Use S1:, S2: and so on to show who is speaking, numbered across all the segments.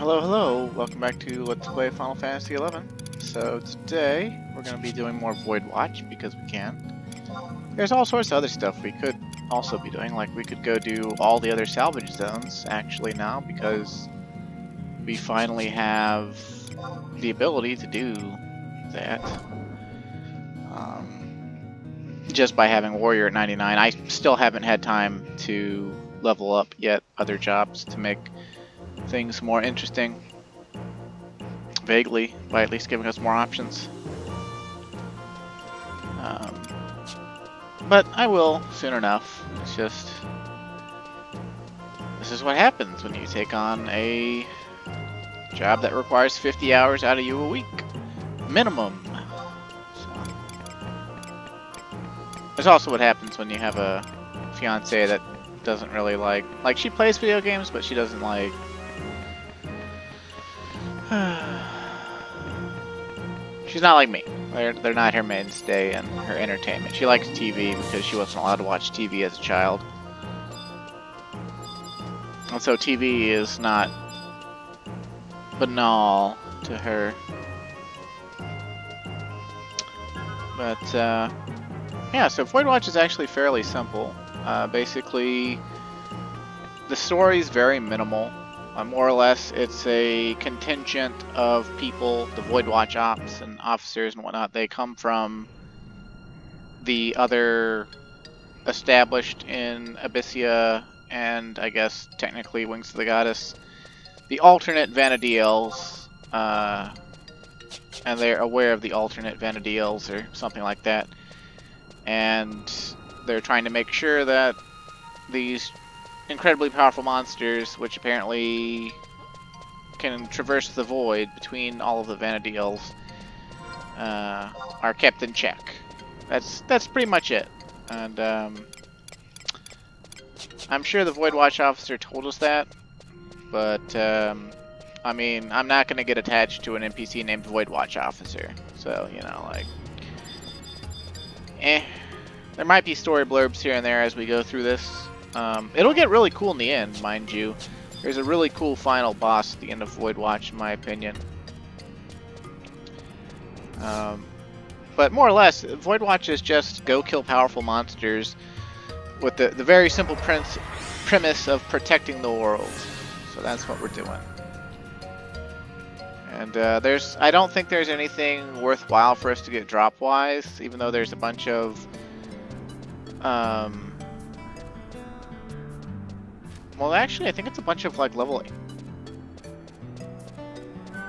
S1: Hello, hello! Welcome back to Let's Play Final Fantasy XI. So today, we're going to be doing more Voidwatch, because we can. There's all sorts of other stuff we could also be doing, like we could go do all the other salvage zones, actually, now, because we finally have the ability to do that. Just by having Warrior at 99. I still haven't had time to level up yet other jobs to make things more interesting, vaguely, by at least giving us more options. But I will soon enough. It's just, this is what happens when you take on a job that requires 50 hours out of you a week, minimum. So. It's also what happens when you have a fiance that doesn't really like she plays video games, but she doesn't like she's not like me. They're not her mainstay and her entertainment. She likes TV because she wasn't allowed to watch TV as a child. And so TV is not banal to her. But, yeah, so Voidwatch is actually fairly simple. Basically, the story's very minimal. More or less, it's a contingent of people, the Voidwatch ops and officers and whatnot. They come from the other established in Abyssia and I guess technically Wings of the Goddess, the alternate Vana'diels, and they're aware of the alternate Vana'diels or something like that. And they're trying to make sure that these incredibly powerful monsters, which apparently can traverse the void between all of the Vana'diels, are kept in check. That's pretty much it. And I'm sure the Voidwatch officer told us that, but I mean, I'm not going to get attached to an NPC named Voidwatch officer, so you know, like, there might be story blurbs here and there as we go through this. It'll get really cool in the end, mind you. There's a really cool final boss at the end of Voidwatch, in my opinion. But more or less, Voidwatch is just go kill powerful monsters with the very simple premise of protecting the world. So that's what we're doing. And I don't think there's anything worthwhile for us to get drop-wise, even though there's a bunch of well, actually, I think it's a bunch of like level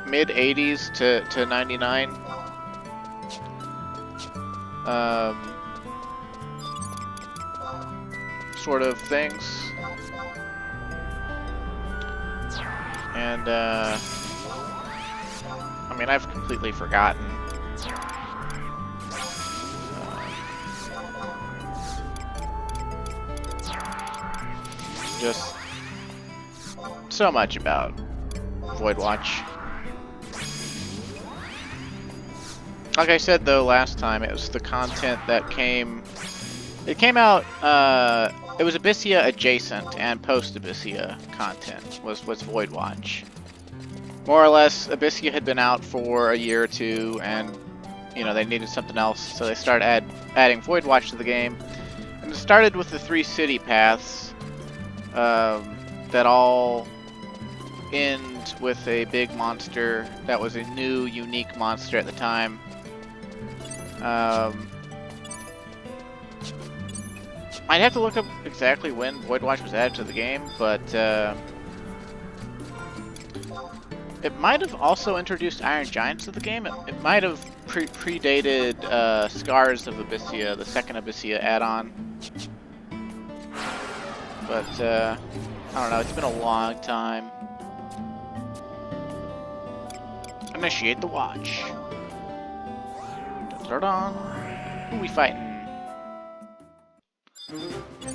S1: mid 80s to 99 sort of things. And I mean, I've completely forgotten. Just so much about Voidwatch. Like I said though last time, it was the content that came out, it was Abyssia adjacent and post Abyssia content was Voidwatch. More or less, Abyssia had been out for a year or two and, you know, they needed something else, so they started adding Voidwatch to the game. And it started with the 3 city paths that all end with a big monster that was a new, unique monster at the time. I'd have to look up exactly when Voidwatch was added to the game, but it might have also introduced Iron Giants to the game. It might have predated Scars of Abyssia, the second Abyssia add-on. But, I don't know, it's been a long time. Initiate the watch. Dun-dun-dun. Who are we fighting?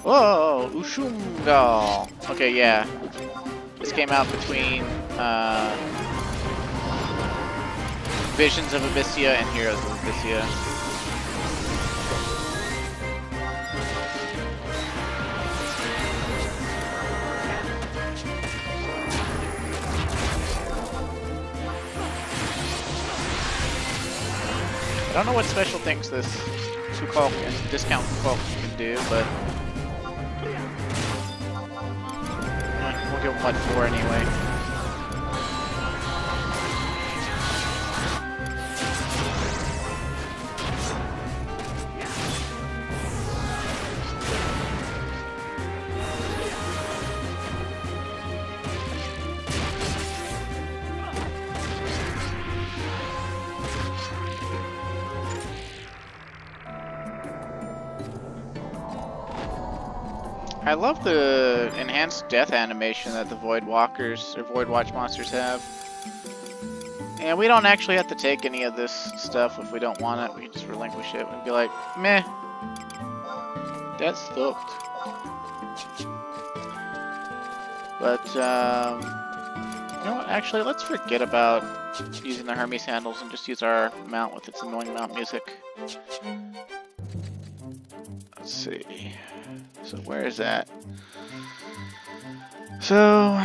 S1: Whoa, Ushungal. Okay, yeah. This came out between, Visions of Abyssia and Heroes of Abyssia. don't know what special things this discount Kukul can do, but we'll give him what for anyway. I love the enhanced death animation that the Voidwalkers or Voidwatch monsters have. And we don't actually have to take any of this stuff if we don't want it. We can just relinquish it and be like, meh, that's stopped. But, you know what, actually, let's forget about using the Hermes handles and just use our mount with its annoying mount music. Let's see. So where is that? So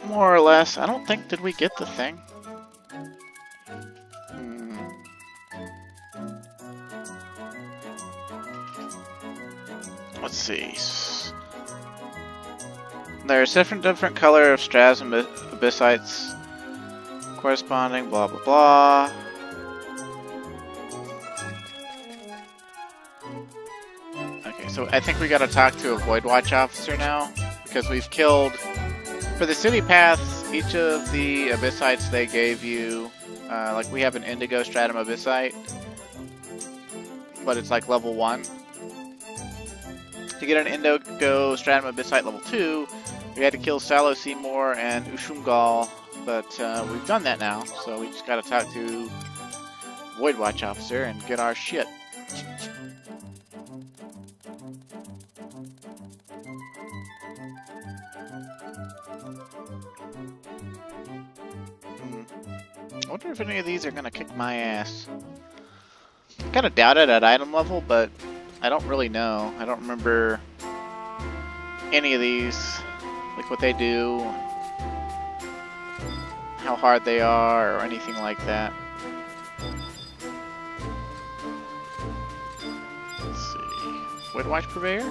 S1: more or less, I don't think, did we get the thing? Let's see. There's different color of strats and abyssites corresponding, blah blah blah. Okay, so I think we gotta talk to a Voidwatch officer now, because we've killed, for the city paths, each of the abyssites they gave you, like we have an indigo stratum abyssite, but it's like level 1. To get an indigo stratum abyssite level 2, we had to kill Salo Seymour and Ushumgal. But we've done that now, so we just gotta talk to Voidwatch officer and get our shit. I wonder if any of these are gonna kick my ass. I kinda doubt it at item level, but I don't really know. I don't remember any of these, like what they do, how hard they are, or anything like that. Let's see. Voidwatch Purveyor?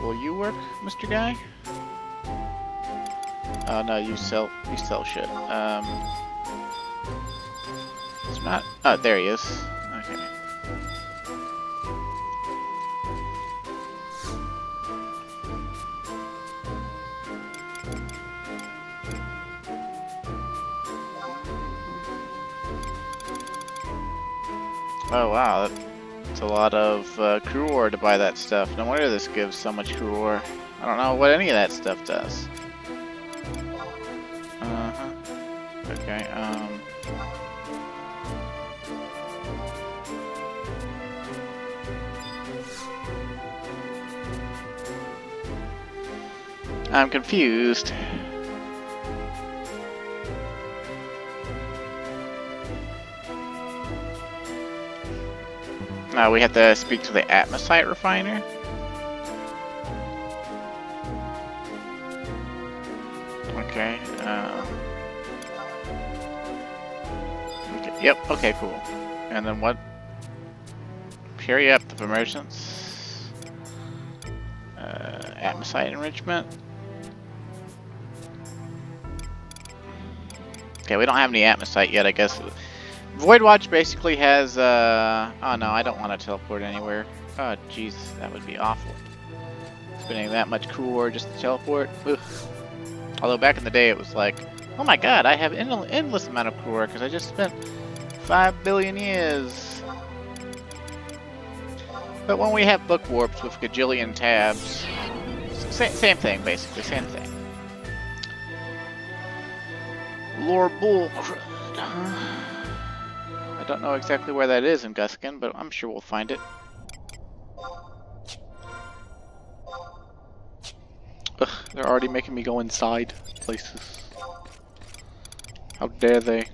S1: Will you work, Mr. Guy? Oh no, you sell shit. It's not. Oh, there he is. Okay. Oh wow, that's a lot of crew ore to buy that stuff. No wonder this gives so much crew ore. I don't know what any of that stuff does. Okay, I'm confused. Now we have to speak to the Atmosite refiner. Okay. Okay. Yep. Okay. Cool. And then what? Period of emergence. Atmosite enrichment. Okay, we don't have any Atmosite yet, I guess. Voidwatch basically has, oh no, I don't want to teleport anywhere. Oh jeez, that would be awful. Spending that much crew ore just to teleport. Ugh. Although back in the day it was like, oh my god, I have an endless amount of crew ore because I just spent 5 billion years. But when we have book warps with gajillion tabs, same thing basically, same thing. Lore bull crud, huh? I don't know exactly where that is in Guskin, but I'm sure we'll find it. Ugh, they're already making me go inside places. How dare they?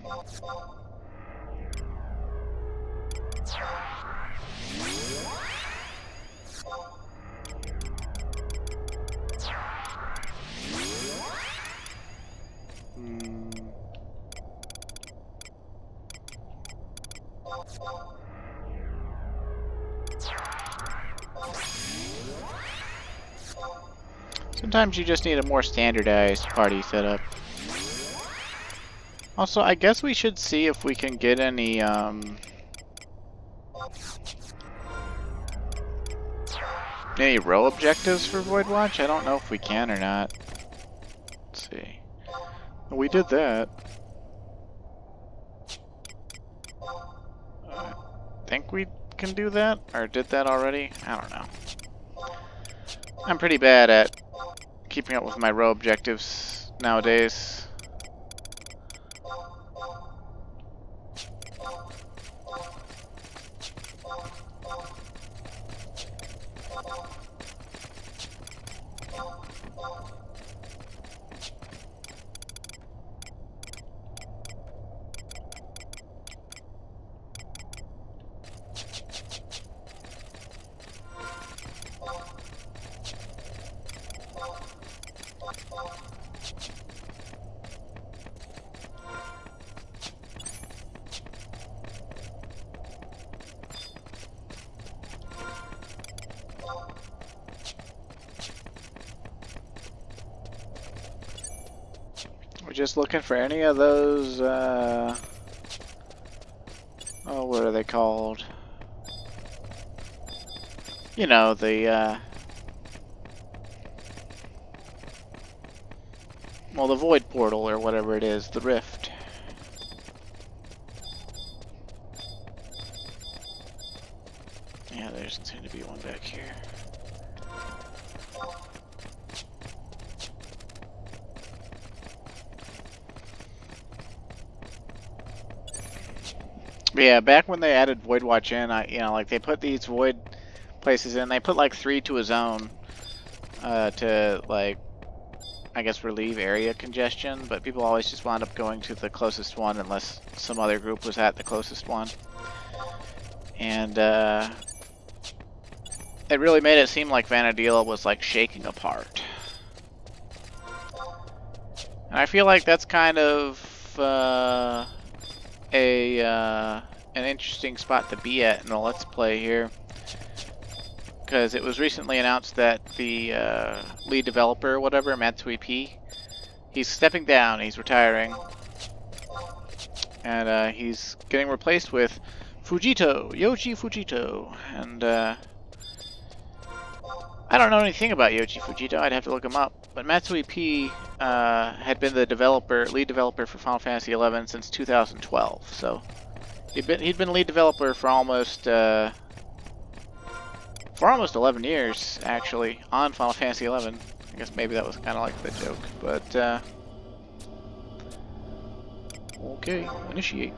S1: Sometimes you just need a more standardized party setup. Also, I guess we should see if we can get any, any row objectives for Voidwatch? I don't know if we can or not. Let's see. We did that. I think we can do that? Or did that already? I don't know. I'm pretty bad at keeping up with my row objectives nowadays. We're just looking for any of those, oh, what are they called? You know, the, well, the Void Portal or whatever it is, the Rift. Yeah, there doesn't seem to be one back here. But yeah, back when they added Voidwatch in, you know, like they put these void places in, they put like 3 to a zone to like, I guess, relieve area congestion, but people always just wound up going to the closest one unless some other group was at the closest one. And it really made it seem like Vanadila was like shaking apart. And I feel like that's kind of an interesting spot to be at in the Let's Play here, because it was recently announced that the lead developer or whatever, Matsui P, he's stepping down, he's retiring, and he's getting replaced with Fujito, Yoshi Fujito, and I don't know anything about Yoshi Fujito, I'd have to look him up, but Matsui P had been the lead developer for Final Fantasy XI since 2012, so he'd been lead developer for almost 11 years, actually, on Final Fantasy XI. I guess maybe that was kind of like the joke, but okay, initiate.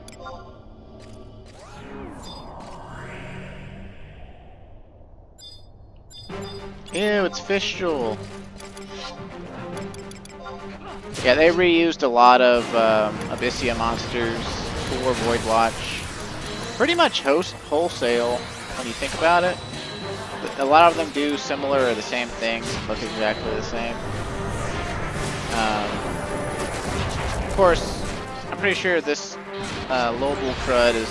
S1: Ew, it's Fistral. Yeah, they reused a lot of Abyssia monsters for Voidwatch. Pretty much wholesale, when you think about it. A lot of them do similar or the same things, look exactly the same. Of course, I'm pretty sure this Lobel crud is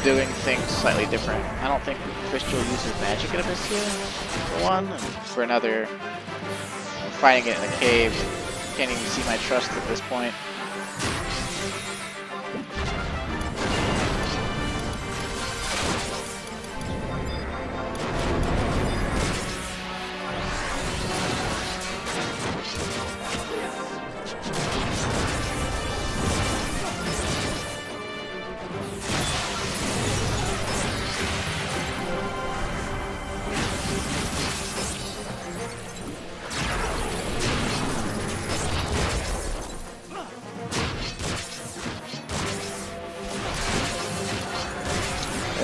S1: doing things slightly different. I don't think Crystal uses magic at Abyssia, for one, and for another, fighting it in the cave. Can't even see my trust at this point.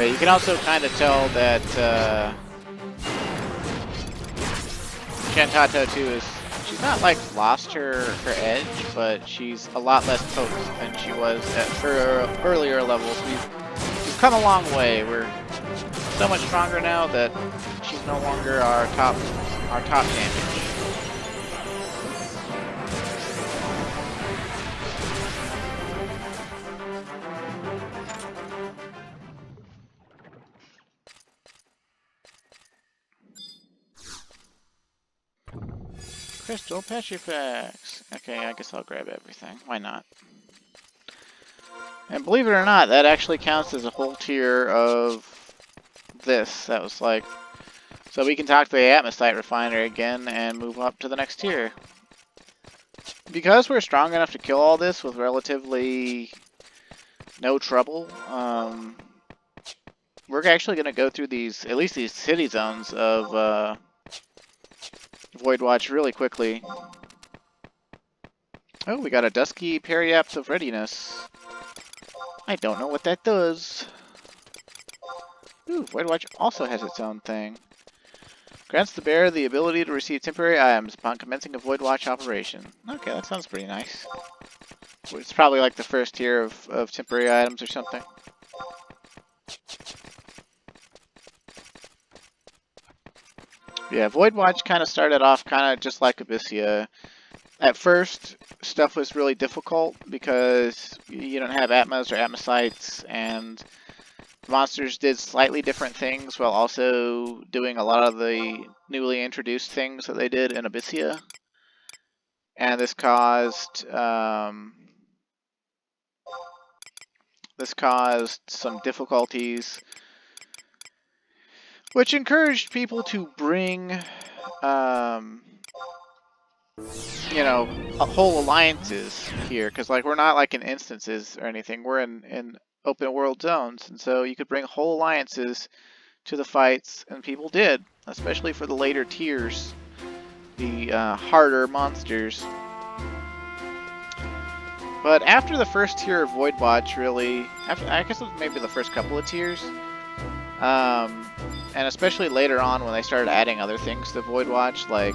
S1: You can also kind of tell that Shantato 2 she's not like lost her edge, but she's a lot less potent than she was at her earlier levels. We've come a long way. We're so much stronger now that she's no longer our top champion. Crystal Petrifex. Okay, I guess I'll grab everything. Why not? And believe it or not, that actually counts as a whole tier of this. That was like... So we can talk to the Atmosite Refiner again and move up to the next tier. Because we're strong enough to kill all this with relatively no trouble, we're actually going to go through these, at least these city zones of Voidwatch really quickly. Oh, we got a Dusky Periapts of Readiness. I don't know what that does. Ooh, Voidwatch also has its own thing. Grants the bearer the ability to receive temporary items upon commencing a Voidwatch operation. Okay, that sounds pretty nice. It's probably like the first tier of temporary items or something. Yeah, Voidwatch kind of started off kind of just like Abyssia. At first, stuff was really difficult because you don't have Atmos or Atmosites, and monsters did slightly different things while also doing a lot of the newly introduced things that they did in Abyssia. And this caused some difficulties, which encouraged people to bring you know, whole alliances here, because like we're not like in instances or anything, we're in open world zones, and so you could bring whole alliances to the fights, and people did, especially for the later tiers, the harder monsters. But after the first tier of Voidwatch, really, after, I guess it was maybe the first couple of tiers, and especially later on when they started adding other things to Voidwatch, like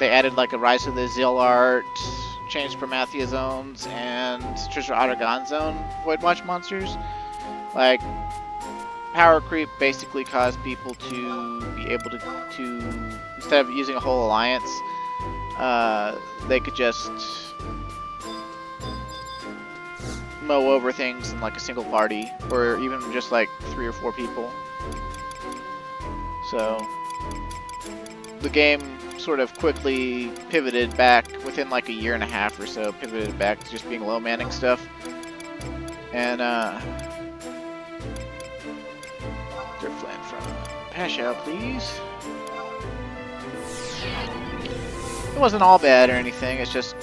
S1: they added like a Rise of the Zillart, changed Promathia zones, and Treasure Ottergon zone Voidwatch monsters. Like, power creep basically caused people to be able to instead of using a whole alliance, they could just mow over things in like a single party, or even just like 3 or 4 people. So the game sort of quickly pivoted back within like a year and a half or so, pivoted back to just being low manning stuff. And Flint from Pasha, please. It wasn't all bad or anything, it's just,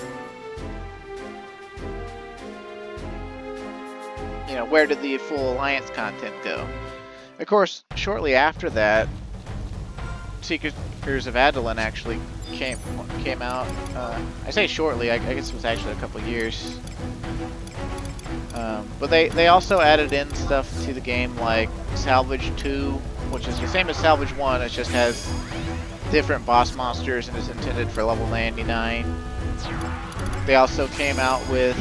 S1: you know, where did the full alliance content go? Of course, shortly after that, Seekers of Adoulin actually came out. I say shortly, I guess it was actually a couple years. But they also added in stuff to the game like Salvage 2, which is the same as Salvage 1, it just has different boss monsters and is intended for level 99. They also came out with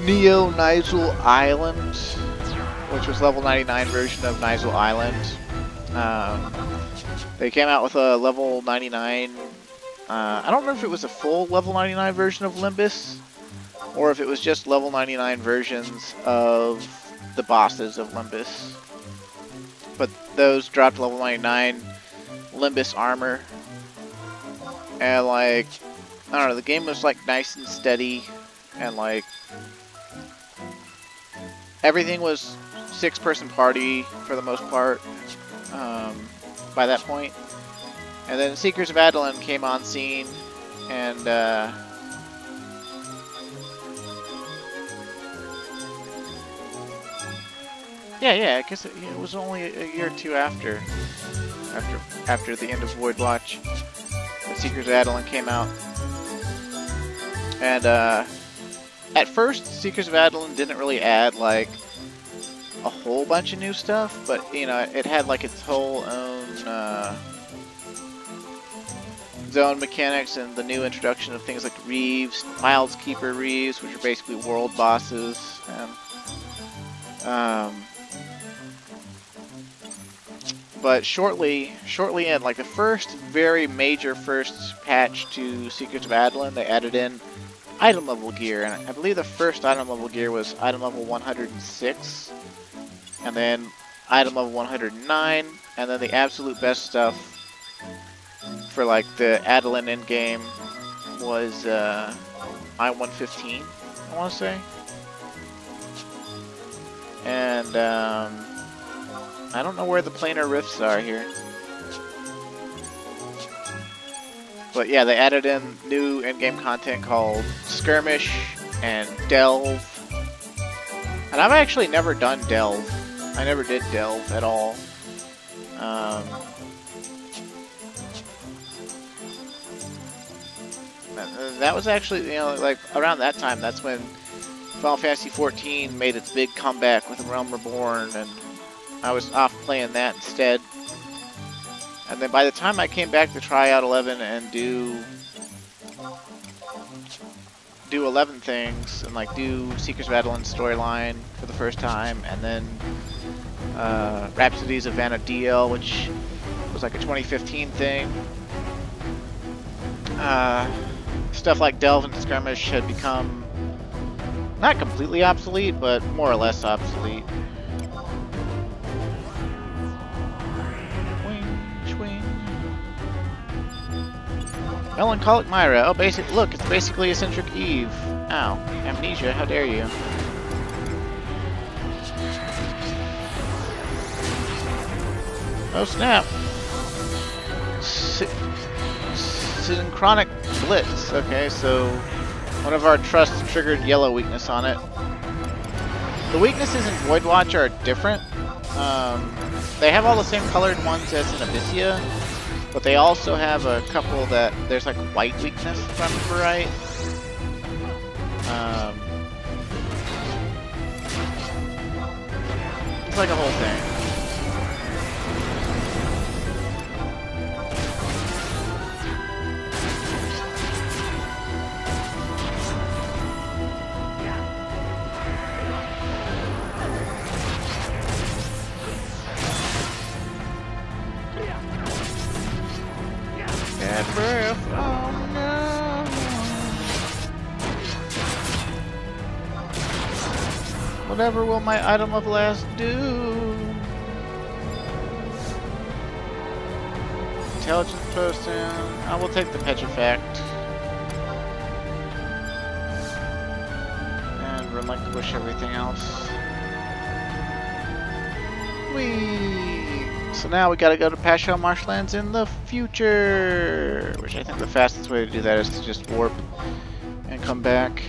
S1: Neo Nizal Island, which was level 99 version of Nizal Island. They came out with a level 99, I don't remember if it was a full level 99 version of Limbus, or if it was just level 99 versions of the bosses of Limbus. But those dropped level 99 Limbus armor. And like, I don't know, the game was like nice and steady, and like, everything was 6-person party for the most part by that point. And then Seekers of Adoulin came on scene, and yeah, I guess it was only a year or two after the end of Voidwatch when Seekers of Adoulin came out. And at first, Seekers of Adoulin didn't really add like a whole bunch of new stuff, but you know, it had like its whole own zone mechanics and the new introduction of things like Reeves, Miles Keeper Reeves, which are basically world bosses, and But shortly in, like the first very major first patch to Secrets of Adeline, they added in item level gear, and I believe the first item level gear was item level 106, and then item level 109, and then the absolute best stuff for like the Adeline endgame was I-115, I want to say. And I don't know where the planar rifts are here. But yeah, they added in new in-game content called Skirmish and Delve. And I've actually never done Delve. I never did Delve at all. That was actually, you know, like around that time, that's when Final Fantasy XIV made its big comeback with Realm Reborn, and I was off playing that instead. And then by the time I came back to try out 11 and do 11 things, and like do Secrets of Adeline storyline for the first time, and then Rhapsodies of Vana'diel, which was like a 2015 thing. Stuff like Delve and Skirmish had become not completely obsolete, but more or less obsolete. Melancholic Myra. Oh, look, it's basically Eccentric Eve. Ow. Amnesia, how dare you. Oh, snap. Synchronic Blitz. Okay, so one of our trusts triggered yellow weakness on it. The weaknesses in Voidwatch are different. They have all the same colored ones as in Abyssia, but they also have a couple that there's like white weakness, if I remember right. It's like a whole thing. Breath, oh no. Whatever will my item of last do? Intelligence potion. I will take the Petrifact. And relinquish everything else. Whee! So now we gotta go to Pashel Marshlands in the future, which I think the fastest way to do that is to just warp and come back.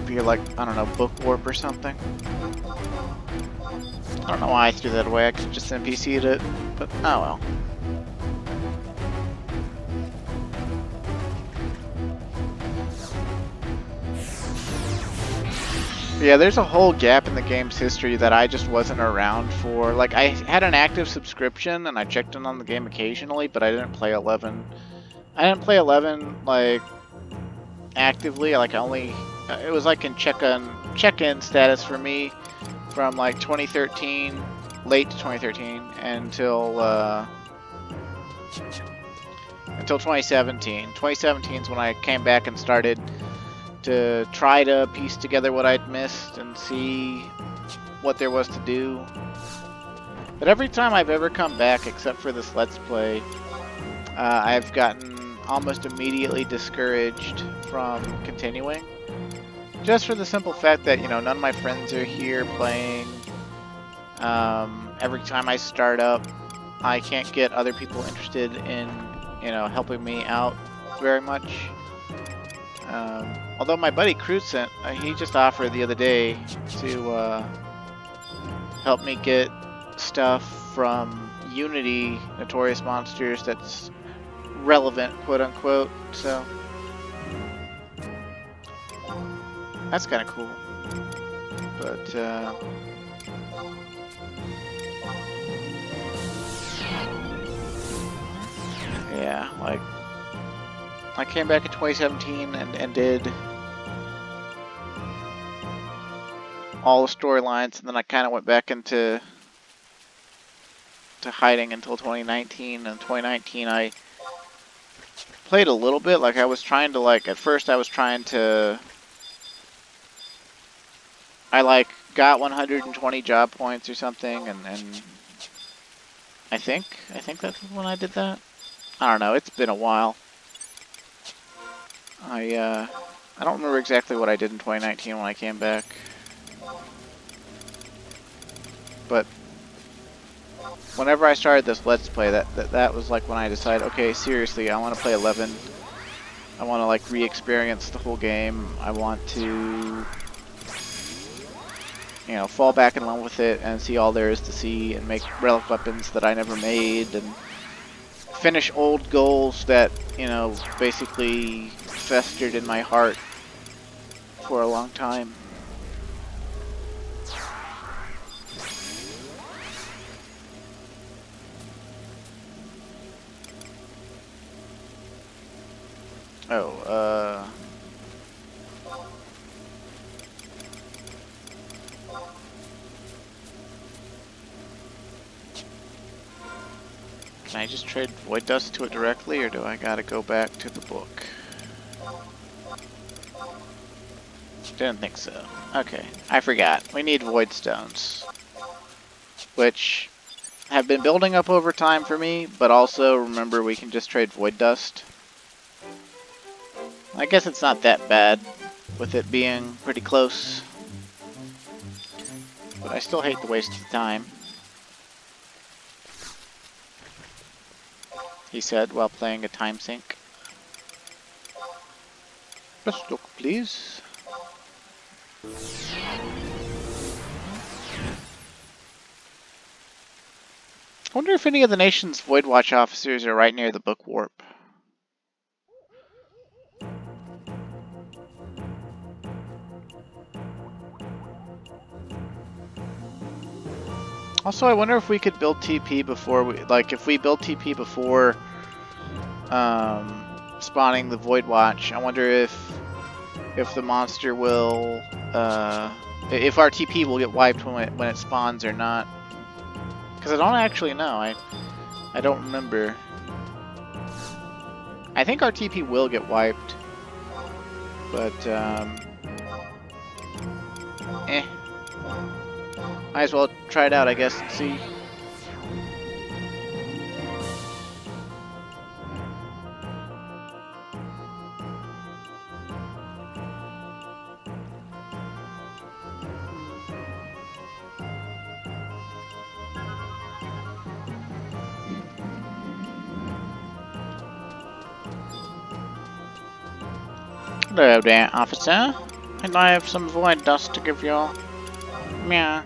S1: Be like, I don't know, book warp or something. I don't know why I threw that away, I could just NPC'd it, but oh well. Yeah, there's a whole gap in the game's history that I just wasn't around for. Like, I had an active subscription, and I checked in on the game occasionally, but I didn't play 11. I didn't play 11, like, actively. Like, I only... It was, like, in check-in status for me from, like, 2013, late 2013, until 2017. 2017 is when I came back and started to try to piece together what I'd missed and see what there was to do. But every time I've ever come back, except for this Let's Play, I've gotten almost immediately discouraged from continuing. Just for the simple fact that, you know, none of my friends are here playing. Every time I start up, I can't get other people interested in, you know, helping me out very much. Although my buddy Crucent, he just offered the other day to help me get stuff from Unity Notorious Monsters that's relevant, quote unquote, so that's kind of cool. But yeah, like I came back in 2017 and did all the storylines, and then I kind of went back into hiding until 2019. And 2019 I played a little bit. Like I was trying to at first I was trying to, I got 120 job points or something, and I think that's when I did that. I don't know. It's been a while. I don't remember exactly what I did in 2019 when I came back. But whenever I started this Let's Play, that was like when I decided, okay, seriously, I want to play 11. I want to like re-experience the whole game. I want to, you know, fall back in love with it and see all there is to see and make relic weapons that I never made and finish old goals that, you know, basically festered in my heart for a long time. Oh, can I just trade Void Dust to it directly, or do I gotta go back to the book? Didn't think so. Okay, I forgot. We need Void Stones, which have been building up over time for me, but also remember we can just trade Void Dust. I guess it's not that bad with it being pretty close, but I still hate the waste of time. He said while playing a time sink. Best look, please. I wonder if any of the nation's Voidwatch officers are right near the book warp. Also, I wonder if we could build TP before we, like, if we build TP before spawning the Voidwatch. I wonder if the monster will, if our TP will get wiped when it spawns or not. Because I don't actually know. I don't remember. I think our TP will get wiped, but might as well try it out, I guess, and see. Hello there, officer. And I have some void dust to give you. Meow.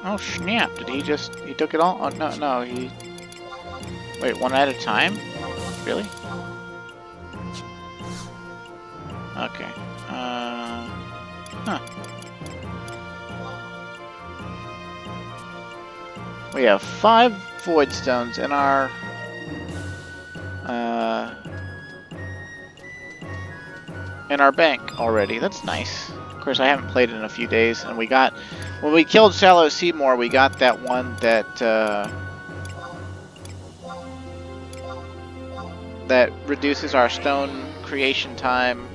S1: Oh snap, did he took it all? Oh no, he... Wait, one at a time? Really? Okay, huh. We have 5 void stones in our, bank already. That's nice. Of course, I haven't played it in a few days, and we got... When we killed Shallow Seymour, we got that one that that reduces our stone creation time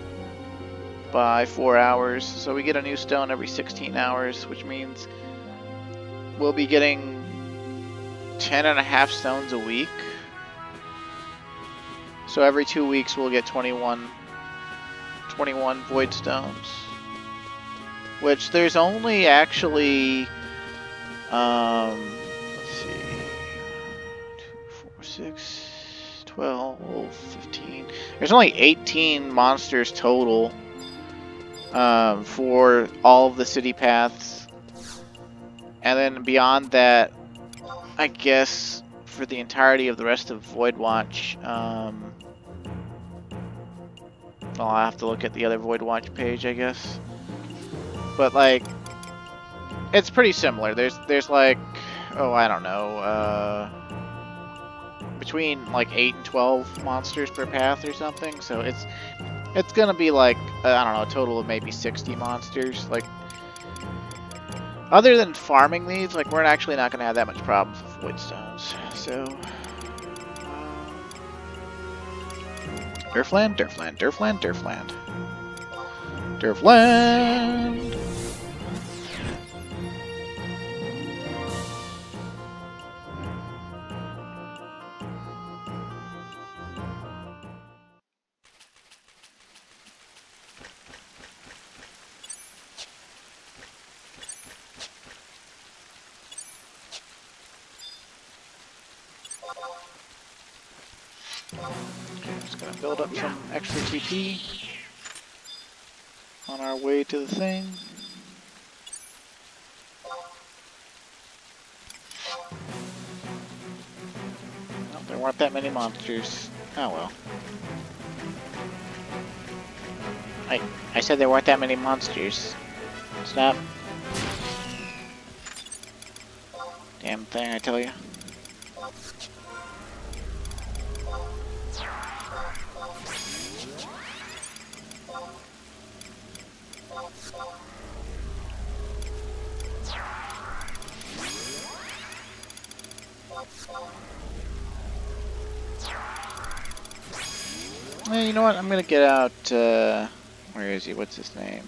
S1: by 4 hours. So we get a new stone every 16 hours, which means we'll be getting 10.5 stones a week. So every 2 weeks we'll get 21 void stones. Which there's only actually, let's see, 2, 4, 6, 12, 15. There's only 18 monsters total for all of the city paths. And then beyond that, I guess for the entirety of the rest of Voidwatch, well, I'll have to look at the other Voidwatch page, I guess. But like, it's pretty similar. There's like, oh, I don't know, between like 8 and 12 monsters per path or something. So It's gonna be like, I don't know, a total of maybe 60 monsters. Like, other than farming these, like, we're actually not gonna have that much problems with void stones. So, Durfland, Durfland, Durfland, Durfland. Durfland! Just gonna build up some extra TP on our way to the thing. Well, there weren't that many monsters. Oh well. I said there weren't that many monsters. Stop. Damn thing, I tell you. Well, you know what? I'm gonna get out, where is he? What's his name?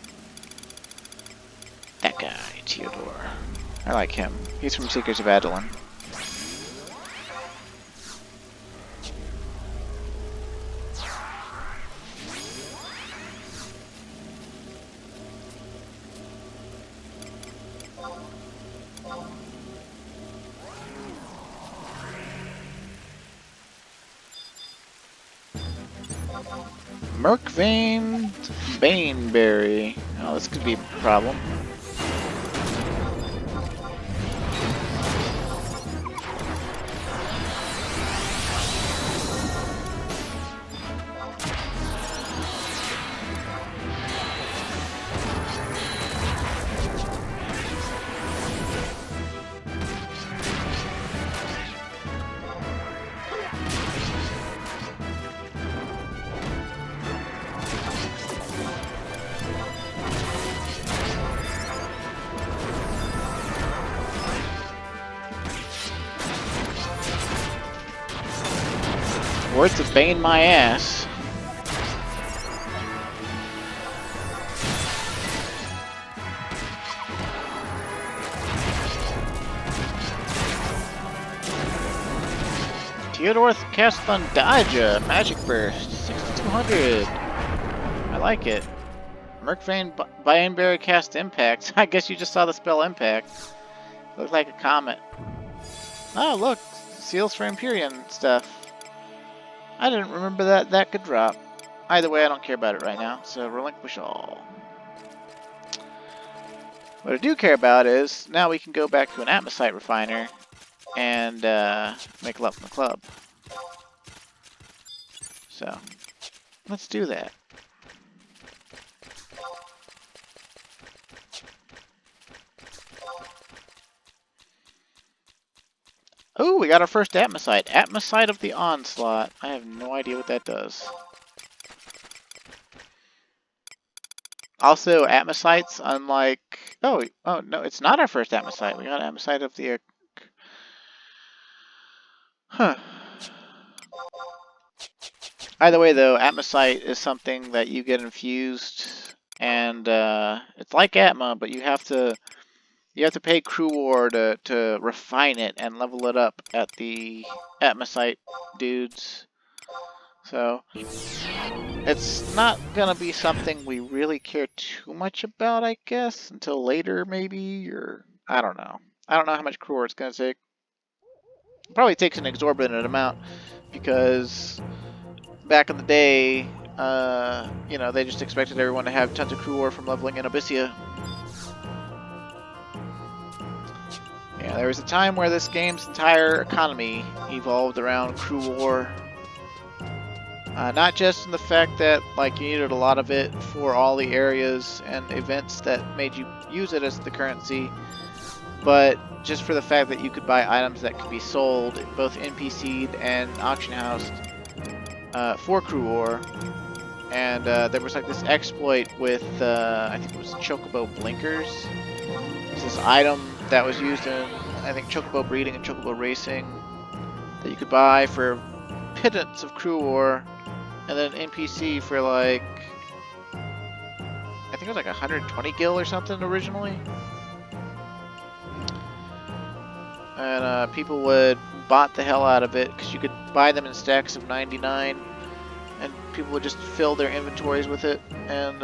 S1: That guy, Theodore. I like him. He's from Seekers of Adeline. Merkveined Baneberry. Oh, this could be a problem. Worth of Bane my ass. Theodore cast on Daja, Magic Burst, 6200. I like it. Merkveined Baneberry cast Impact. I guess you just saw the spell Impact. Looked like a comet. Oh look, seals for Empyrean stuff. I didn't remember that could drop. Either way, I don't care about it right now, so relinquish all. What I do care about is, now we can go back to an Atmosite refiner and make a left in the club. So, let's do that. Oh, we got our first Atmosite. Atmosite of the Onslaught. I have no idea what that does. Also, Atmosites, unlike... Oh, no, it's not our first Atmosite. We got Atmosite of the... Huh. Either way, though, Atmosite is something that you get infused, and it's like Atma, but you have to pay Crew War to refine it and level it up at the Atmosite dudes. So, it's not gonna be something we really care too much about, I guess, until later, maybe, or I don't know. I don't know how much Crew War it's gonna take. It probably takes an exorbitant amount, because back in the day, you know, they just expected everyone to have tons of Crew War from leveling in Abyssia. Yeah, there was a time where this game's entire economy evolved around Crew War. Not just in the fact that, like, you needed a lot of it for all the areas and events that made you use it as the currency, but just for the fact that you could buy items that could be sold, both NPC'd and auction housed, for Crew War. and there was like this exploit with I think it was chocobo blinkers. It's this item that was used in I think chocobo breeding and chocobo racing that you could buy for pittance of crew ore, and then an NPC for like I think it was like 120 gil or something originally. And people would bot the hell out of it because you could buy them in stacks of 99, and people would just fill their inventories with it and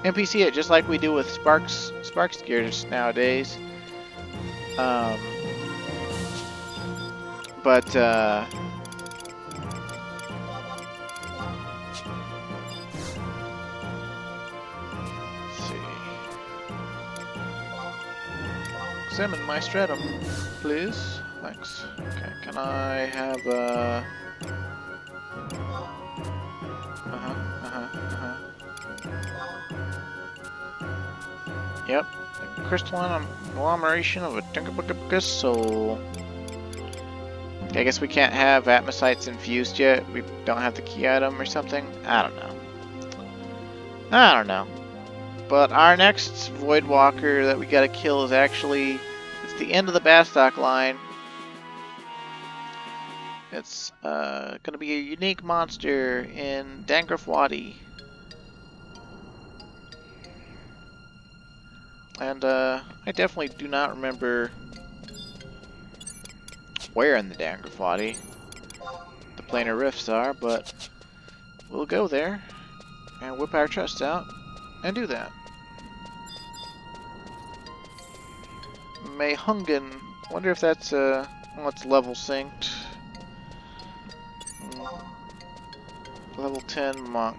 S1: NPC it just like we do with Sparks gears nowadays. But examine my stratum, please. Thanks. Okay, can I have Yep. A crystalline agglomeration of a Tinkerbugger soul. I guess we can't have atmosites infused yet. We don't have the key item or something. I don't know. But our next Voidwalker that we gotta kill is actually, it's the end of the Bastock line. It's gonna be a unique monster in Dangrafwadi. And I definitely do not remember where in the Dangrafwadi the planar rifts are, but we'll go there and whip our chests out and do that. Mayhungen. Wonder if that's well, it's level synced. Level 10 monk.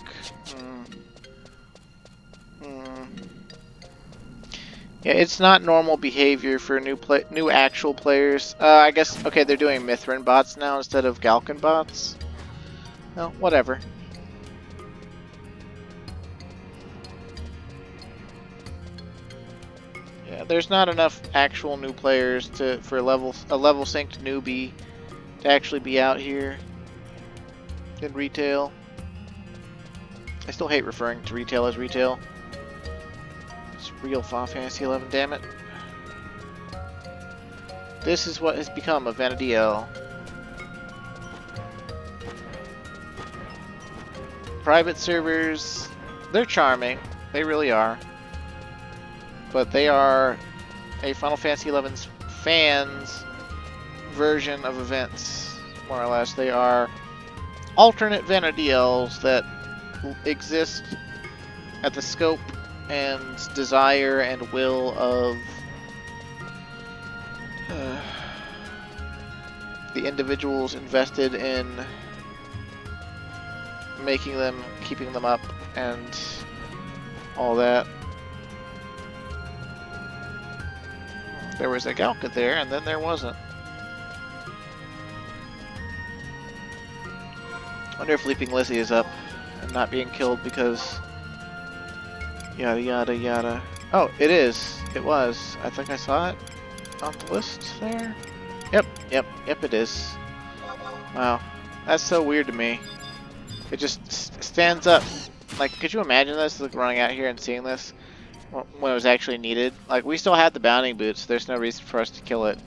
S1: Yeah, it's not normal behavior for new actual players. I guess okay, they're doing Mithrin bots now instead of Galkan bots. Well, whatever. Yeah, there's not enough actual new players for a level synced newbie to actually be out here in retail. I still hate referring to retail as retail. It's real Final Fantasy 11, damn it. This is what has become of Vanity L. Private servers, they're charming. They really are. But they are a Final Fantasy XI's fans' version of events, more or less. They are alternate Vanity L's that exist at the scope and desire and will of the individuals invested in making them, keeping them up, and all that. There was a Galka there, and then there wasn't. Wonder if Leaping Lizzie is up and not being killed because yada yada yada. Oh, it is. It was. I think I saw it on the list there. Yep, it is. Wow. That's so weird to me. It just stands up. Like, could you imagine this, like, running out here and seeing this when it was actually needed? Like, we still had the bounding boots. So there's no reason for us to kill it.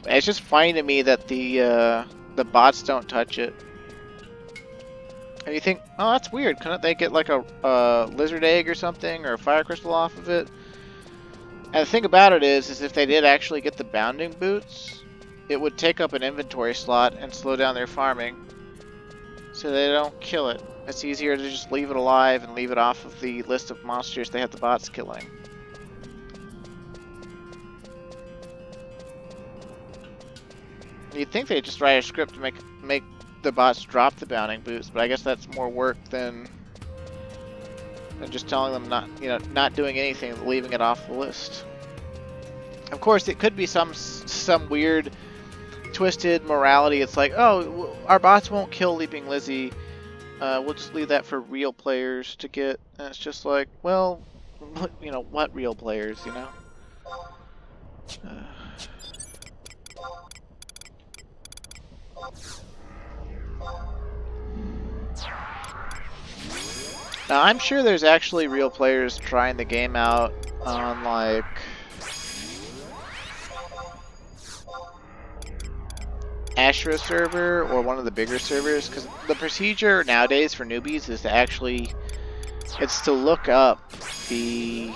S1: It's just funny to me that the bots don't touch it. And you think, oh, that's weird. Couldn't they get like a lizard egg or something, or a fire crystal off of it? And the thing about it is if they did actually get the bounding boots, it would take up an inventory slot and slow down their farming. So they don't kill it. It's easier to just leave it alive and leave it off of the list of monsters they have the bots killing. You'd think they'd just write a script to make the bots drop the bounding boots, but I guess that's more work than just telling them not doing anything, leaving it off the list. Of course, it could be some weird twisted morality. It's like, oh, our bots won't kill Leaping Lizzie. We'll just leave that for real players to get. And it's just like, well, what real players, you know? Now, I'm sure there's actually real players trying the game out on, like, Astra server or one of the bigger servers, because the procedure nowadays for newbies is to actually, it's to look up the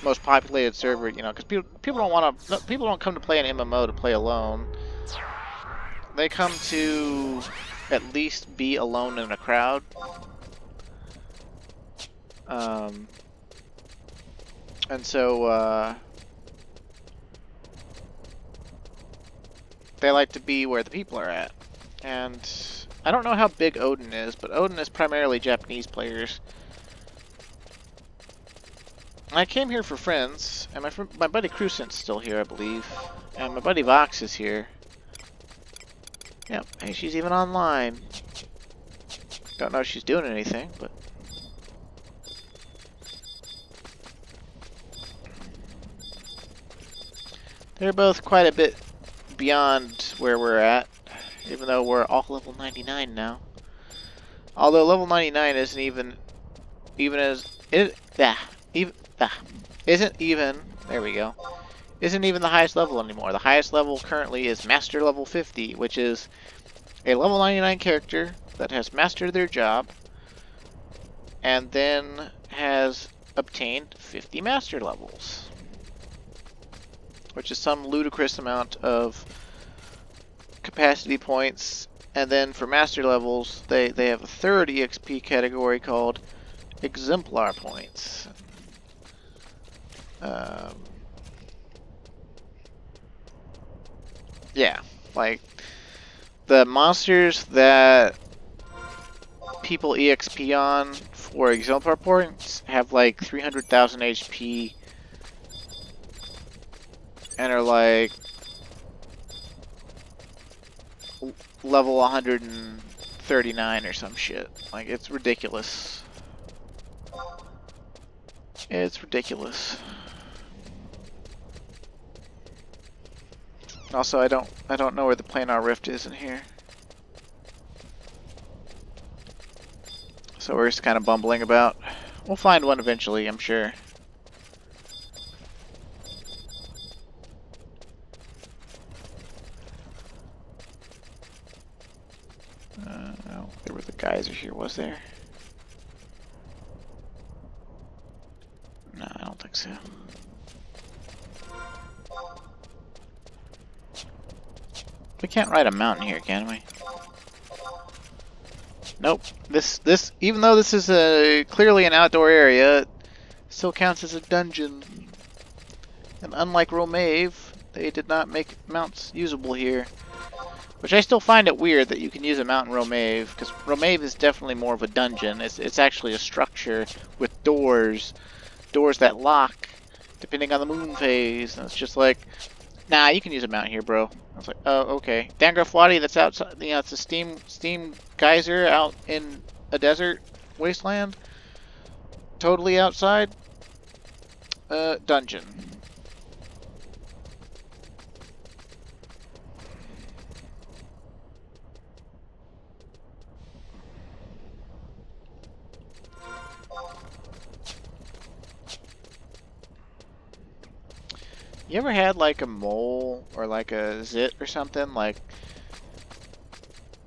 S1: most populated server, you know, because people don't want to, people don't come to play an MMO to play alone. They come to at least be alone in a crowd. And so, they like to be where the people are at. And I don't know how big Odin is, but Odin is primarily Japanese players. I came here for friends, and my buddy Crucian's still here, I believe. And my buddy Vox is here. Yep, hey, she's even online. Don't know if she's doing anything, but... They're both quite a bit beyond where we're at, even though we're all level 99 now. Although level 99 isn't even there we go. Isn't even the highest level anymore. The highest level currently is Master Level 50, which is a level 99 character that has mastered their job and then has obtained 50 Master Levels, which is some ludicrous amount of capacity points. And then for Master Levels, they have a third EXP category called Exemplar Points. Yeah, like the monsters that people EXP on for Exemplar Points have like 300,000 HP and are like level 139 or some shit. Like, it's ridiculous. It's ridiculous. Also, I don't know where the planar rift is in here. So we're just kind of bumbling about. We'll find one eventually, I'm sure. No, there were the geyser here, was there? No, I don't think so. We can't ride a mountain here, can we? Nope. This even though this is clearly an outdoor area, it still counts as a dungeon. And unlike Romave, they did not make mounts usable here. Which I still find it weird that you can use a mount in Romave, because Romave is definitely more of a dungeon. It's actually a structure with doors that lock depending on the moon phase. And it's just like, nah, you can use a mount here, bro. I was like, oh, okay. Dangrafwadi, that's outside, you know, it's a steam geyser out in a desert wasteland. Totally outside. Dungeon. You ever had like a mole or like a zit or something like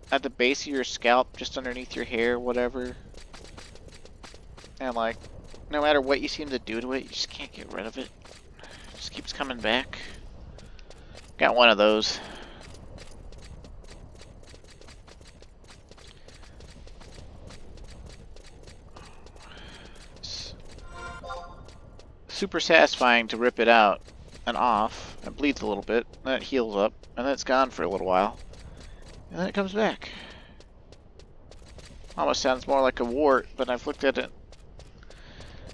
S1: at the base of your scalp, just underneath your hair, whatever? And like, no matter what you seem to do to it, you just can't get rid of it. It just keeps coming back. Got one of those. It's super satisfying to rip it out and off. It bleeds a little bit, then it heals up, and then it's gone for a little while. And then it comes back. Almost sounds more like a wart, but I've looked at it.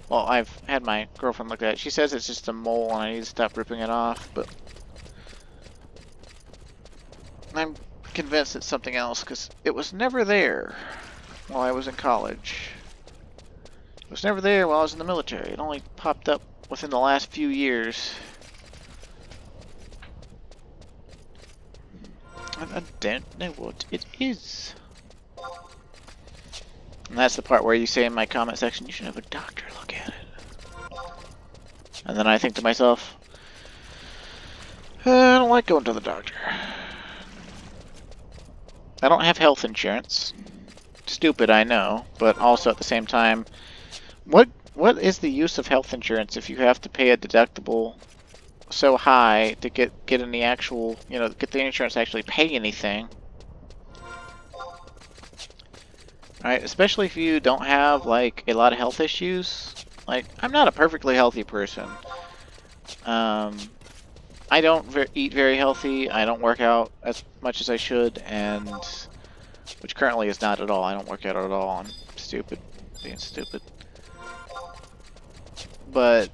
S1: Well, I've had my girlfriend look at it. She says it's just a mole and I need to stop ripping it off, but I'm convinced it's something else because it was never there while I was in college. It was never there while I was in the military. It only popped up within the last few years. I don't know what it is. And that's the part where you say in my comment section, you should have a doctor look at it. And then I think to myself, I don't like going to the doctor. I don't have health insurance. Stupid, I know, but also at the same time, what is the use of health insurance if you have to pay a deductible so high to get any actual, you know, get the insurance to actually pay anything? Right, especially if you don't have like a lot of health issues. Like, I'm not a perfectly healthy person. I don't eat very healthy. I don't work out as much as I should, and which currently is not at all. I don't work out at all. I'm stupid, being stupid. But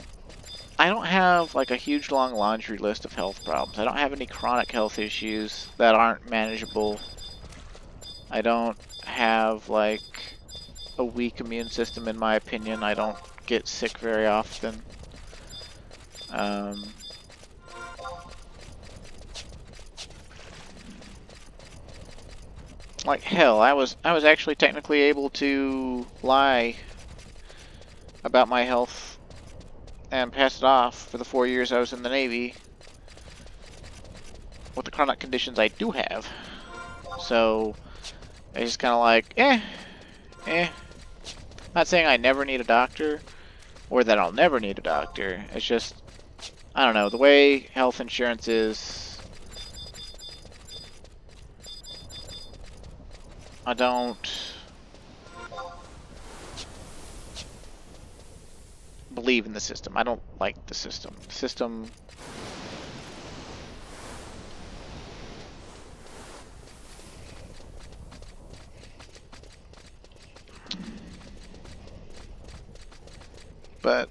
S1: I don't have like a huge long laundry list of health problems. I don't have any chronic health issues that aren't manageable. I don't have like a weak immune system, in my opinion. I don't get sick very often. Like hell, I was actually technically able to lie about my health and pass it off for the 4 years I was in the Navy with the chronic conditions I do have. So it's just kind of like, Not saying I never need a doctor or that I'll never need a doctor. It's just, I don't know, the way health insurance is, I don't believe in the system. I don't like the system. The system but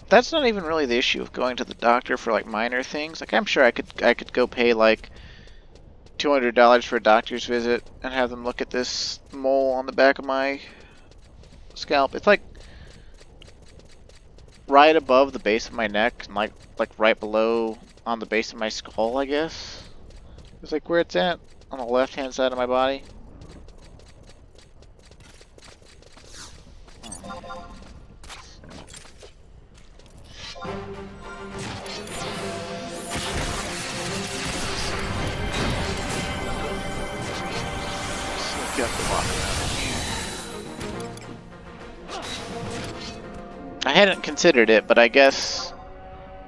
S1: that's not even really the issue of going to the doctor for like minor things. Like, I'm sure I could go pay like $200 for a doctor's visit and have them look at this mole on the back of my scalp. It's like right above the base of my neck and like right below on the base of my skull, I guess. It's like where it's at on the left hand side of my body. I hadn't considered it, but I guess...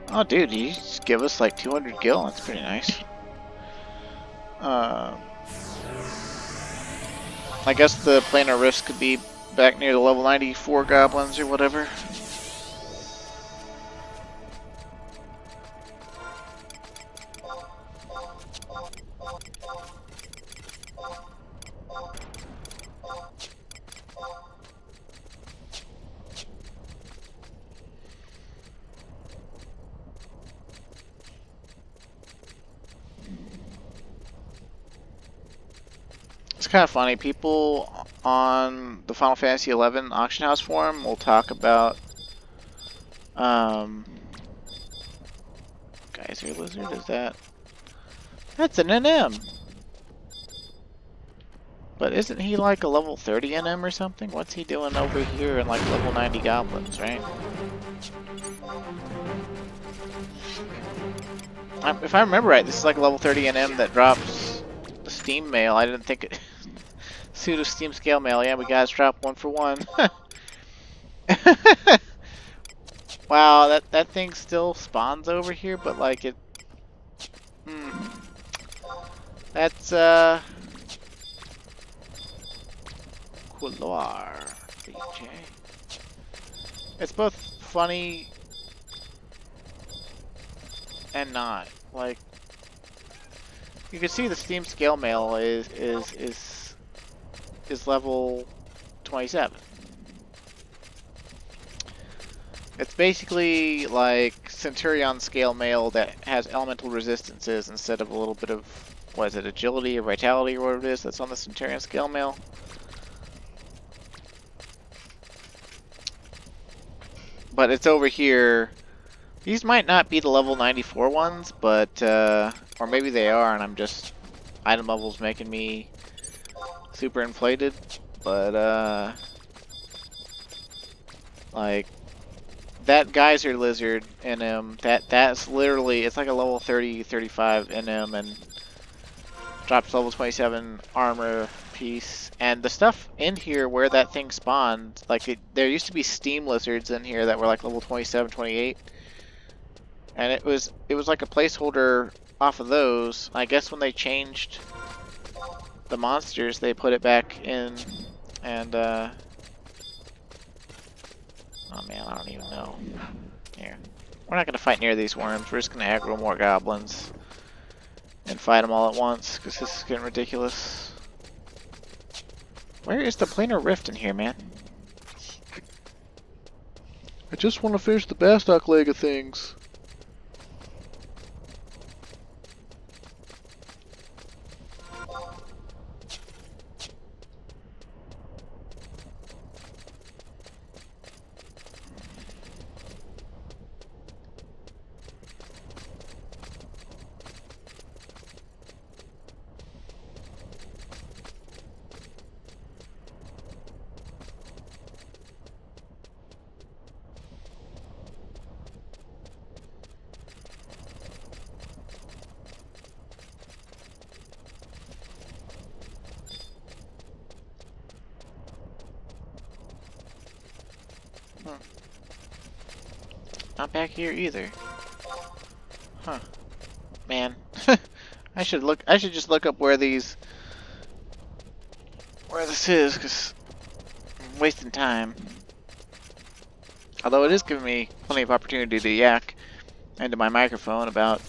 S1: Oh, dude, you just give us like 200 gil? That's pretty nice. I guess the planar rifts could be back near the level 94 goblins or whatever. It's kind of funny. People on the Final Fantasy XI auction house forum will talk about Geyser Lizard, is that? That's an NM. But isn't he like a level 30 NM or something? What's he doing over here in like level 90 goblins, right? If I remember right, this is like a level 30 NM that drops the Steam mail. I didn't think it... Pseudo Steam scale mail. Yeah, we guys drop 1 for 1. Wow, that thing still spawns over here, but like it... That's Couloir BJ. It's both funny and not. Like, you can see the Steam scale mail is level 27. It's basically like Centurion scale mail that has elemental resistances instead of a little bit of, what is it, agility or vitality or whatever it is that's on the Centurion scale mail. But it's over here. These might not be the level 94 ones, but or maybe they are and I'm just, item levels making me super inflated. but like that geyser lizard in him, that's literally, it's like a level 30, 35 in him, and drops level 27 armor piece. And the stuff in here where that thing spawned, like there used to be steam lizards in here that were like level 27, 28, and it was like a placeholder off of those. I guess when they changed the monsters, they put it back in, and oh man, I don't even know. Here, we're not gonna fight near these worms. We're just gonna aggro more goblins and fight them all at once, because this is getting ridiculous. Where is the planar rift in here, man? I just want to finish the Bastock leg of things. Not back here either. Huh. Man. I should just look up where this is, because I'm wasting time. Although it is giving me plenty of opportunity to yak into my microphone about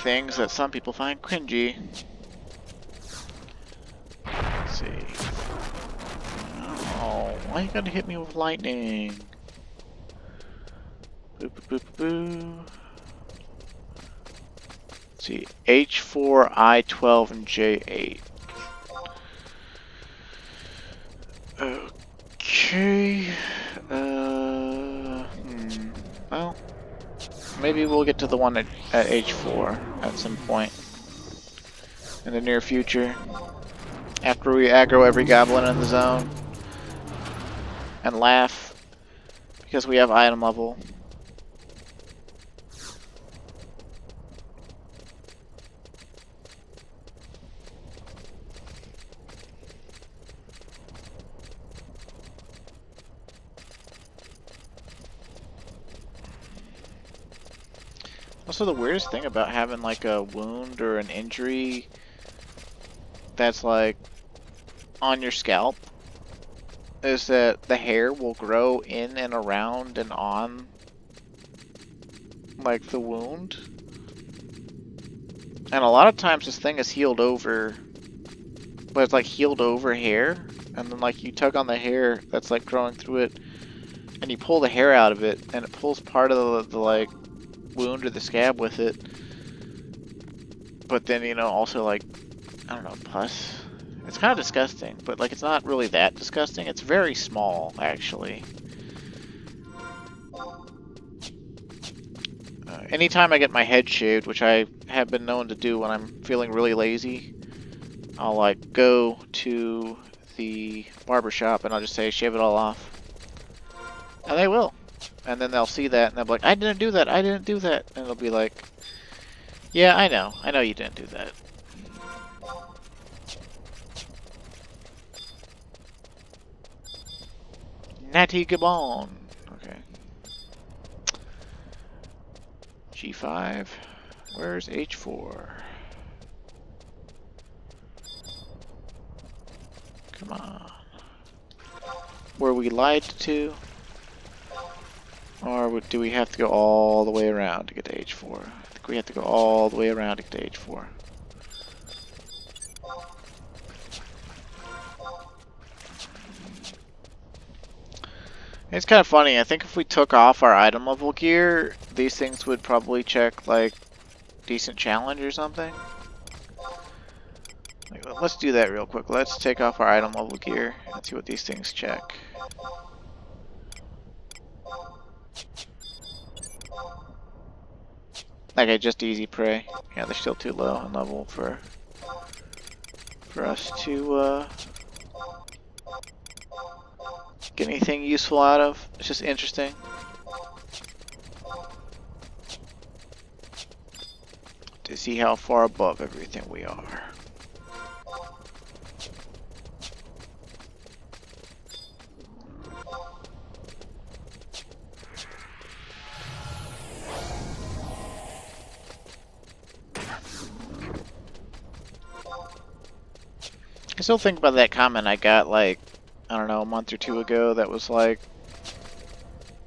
S1: things that some people find cringy. Let's see. Oh, why you gotta hit me with lightning? Boo, boo, boo, boo. Let's see, H4, I12, and J8. Okay. Well, maybe we'll get to the one at H4 at some point in the near future, after we aggro every goblin in the zone and laugh because we have item level. Also, the weirdest thing about having like a wound or an injury that's like on your scalp is that the hair will grow in and around and on like the wound. And a lot of times this thing is healed over, but it's like healed over hair, and then like you tug on the hair that's like growing through it and you pull the hair out of it, and it pulls part of the like wound or the scab with it, but then, you know, also like, I don't know, pus. It's kind of disgusting, but like it's not really that disgusting. It's very small, actually. Anytime I get my head shaved, which I have been known to do when I'm feeling really lazy, I'll like go to the barber shop and I'll just say, shave it all off. And they will. And then they'll see that and they'll be like, I didn't do that, I didn't do that. And it'll be like, yeah, I know you didn't do that. Natty Gabon. Okay. G5. Where's H4? Come on. Were we lied to? Or do we have to go all the way around to get to H4? I think we have to go all the way around to get to H4. It's kind of funny. I think if we took off our item level gear, these things would probably check like decent challenge or something. Like, let's do that real quick. Let's take off our item level gear and see what these things check. Okay, just easy prey. Yeah, they're still too low in level for us to get anything useful out of. It's just interesting. To see how far above everything we are. I still think about that comment I got like, I don't know, a month or two ago that was like,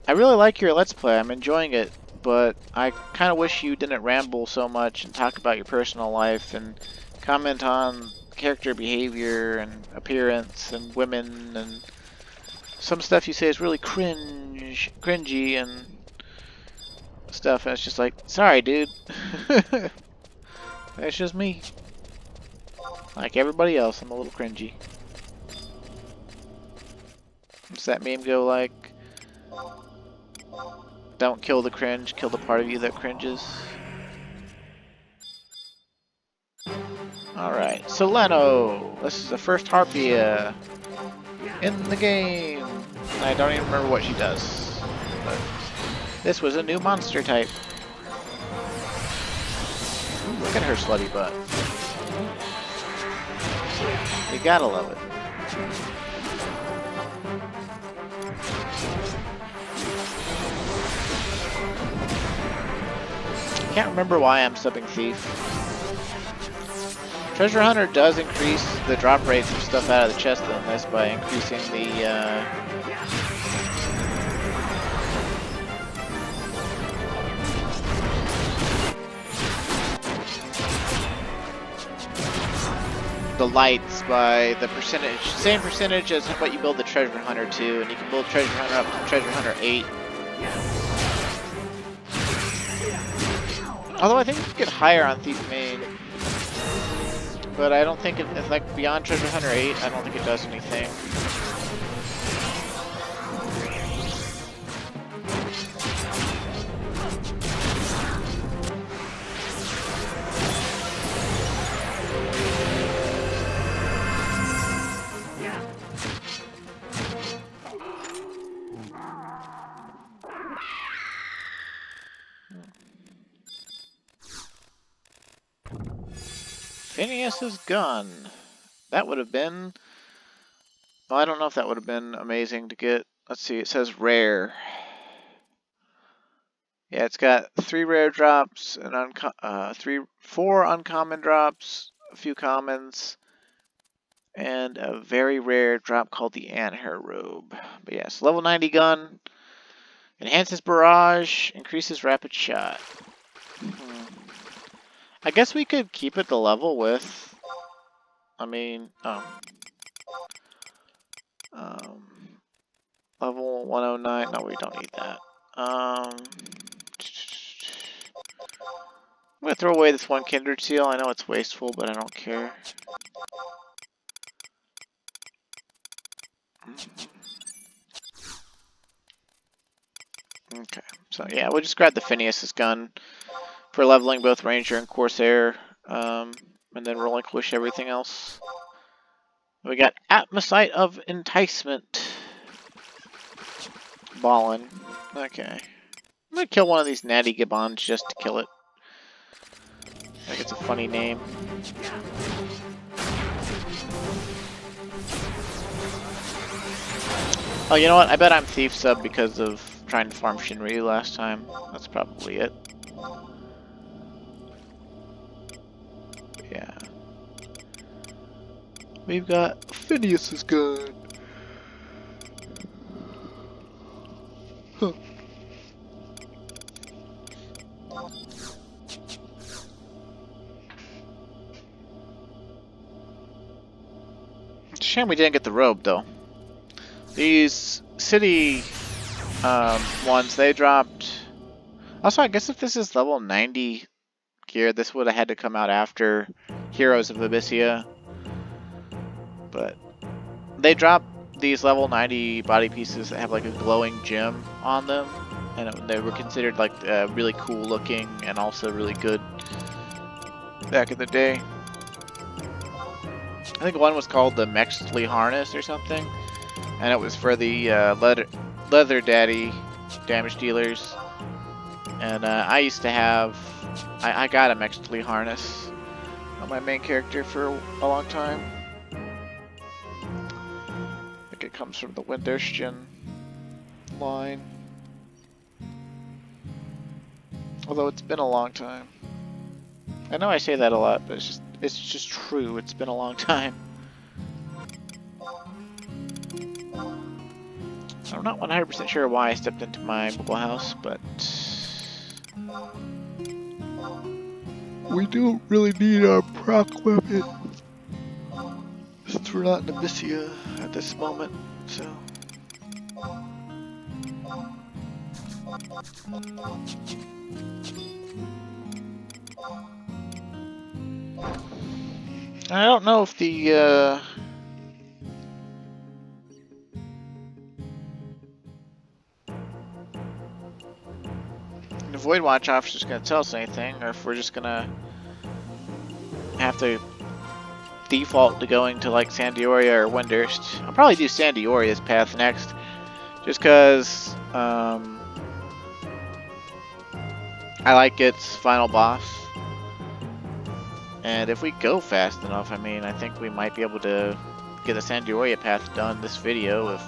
S1: I really like your Let's Play, I'm enjoying it, but I kind of wish you didn't ramble so much and talk about your personal life and comment on character behavior and appearance and women, and some stuff you say is really cringy and stuff, and it's just like, sorry dude. That's just me. Like everybody else, I'm a little cringy. Does that meme go like, don't kill the cringe, kill the part of you that cringes? Alright, Soleno! This is the first Harpia in the game. I don't even remember what she does. But this was a new monster type. Ooh, look at her slutty butt. You gotta love it. I can't remember why I'm subbing Thief. Treasure Hunter does increase the drop rates of stuff out of the chest in this by increasing the lights by the percentage, same percentage as what you build the Treasure Hunter to, and you can build Treasure Hunter up to Treasure Hunter 8. Although I think you can get higher on Thief Main, but I don't think it's like beyond Treasure Hunter 8. I don't think it does anything. Phineas's gun. That would have been... Well, I don't know if that would have been amazing to get. Let's see, it says rare. Yeah, it's got 3 rare drops, and 4 uncommon drops, a few commons, and a very rare drop called the Anthair Robe. But yes, level 90 gun. Enhances barrage, increases rapid shot. I guess we could keep it the level with, I mean, level 109, no we don't need that. I'm gonna throw away this one Kindred Seal, I know it's wasteful, but I don't care. Okay, so yeah, we'll just grab the Phineas's gun for leveling both Ranger and Corsair, and then relinquish everything else. We got Atmosite of Enticement. Ballin'. Okay. I'm gonna kill one of these Natty Gibbons just to kill it. I think it's a funny name. Oh, you know what? I bet I'm Thief sub because of trying to farm Shinryu last time. That's probably it. Yeah. We've got Phineas's gun. Huh. It's a shame we didn't get the robe though. These city ones, they dropped. Also, I guess if this is level 90 gear, this would have had to come out after Heroes of Abyssia. But they drop these level 90 body pieces that have like a glowing gem on them, and they were considered like really cool looking and also really good back in the day. I think one was called the Mexley Harness or something. and it was for the leather daddy damage dealers. And I used to have, I got a Mexically harness on my main character for a long time. I think it comes from the Winderstian line. Although it's been a long time. I know I say that a lot, but it's just true. It's been a long time. I'm not 100% sure why I stepped into my mobile house, but we don't really need our proc weapon since we're not in Abyssia at this moment, so. I don't know if the Voidwatch officer's gonna tell us anything, or if we're just gonna have to default to going to like Sandioria or Windurst. I'll probably do Sandioria's path next, just because I like its final boss. And if we go fast enough, I mean, I think we might be able to get the Sandioria path done this video if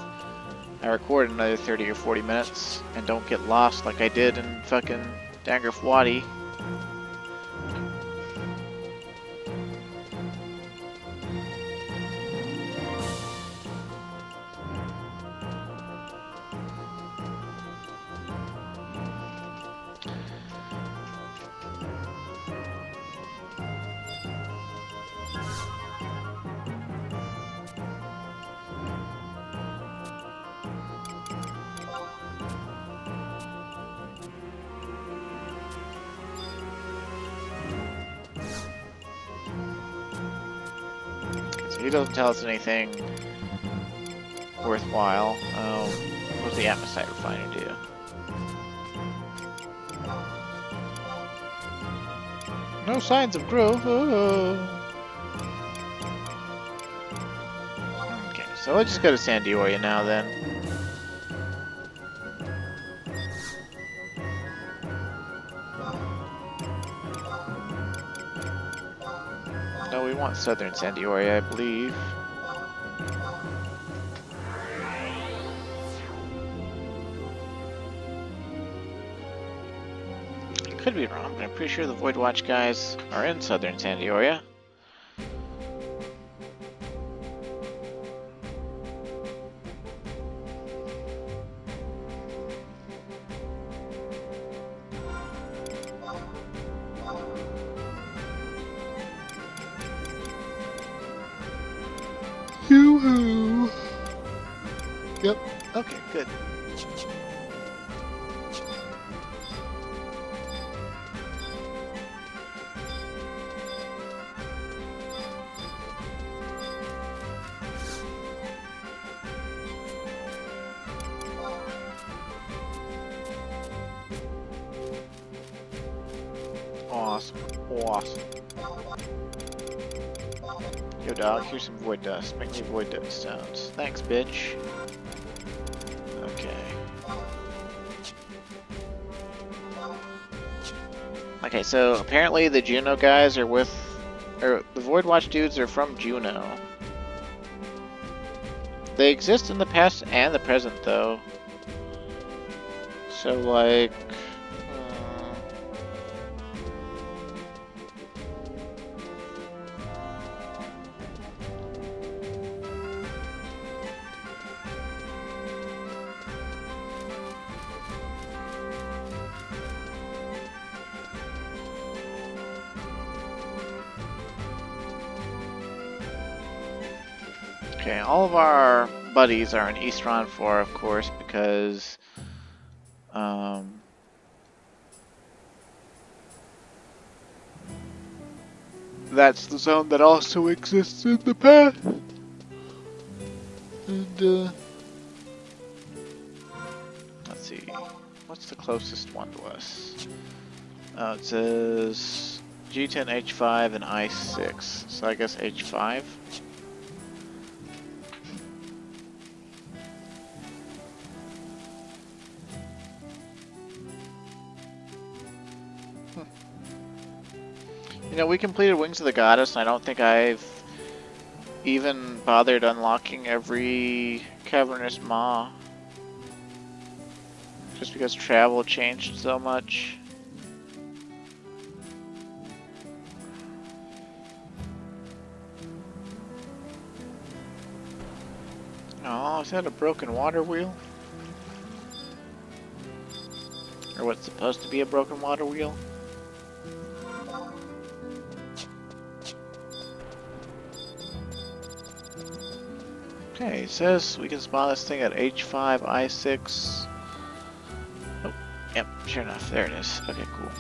S1: I record another 30 or 40 minutes and don't get lost like I did in fucking Dangraf Wadi. He doesn't tell us anything worthwhile. What's the Atmosite refiner do? No signs of growth. Oh. Okay, so let's just go to Sandioria now then. No, we want Southern Sandioria, I believe. I could be wrong, but I'm pretty sure the Voidwatch guys are in Southern Sandioria. Yoo-hoo! Yep. Okay, good. Awesome. Awesome. Yo dog, here's some void dust. Make me void dust sounds. Thanks, bitch. Okay. Okay, so apparently the Juno guys are with... or the Voidwatch dudes are from Juno. They exist in the past and the present, though. So, like... Okay, all of our buddies are in East Ron 4, of course, because that's the zone that also exists in the past. And let's see, what's the closest one to us? It says G10, H5, and I6, so I guess H5. know, we completed Wings of the Goddess, and I don't think I've even bothered unlocking every Cavernous Maw. Just because travel changed so much. Oh, is that a broken water wheel? Or what's supposed to be a broken water wheel? Okay, it says we can spawn this thing at H5, I6. Oh, yep, sure enough, there it is. Okay, cool.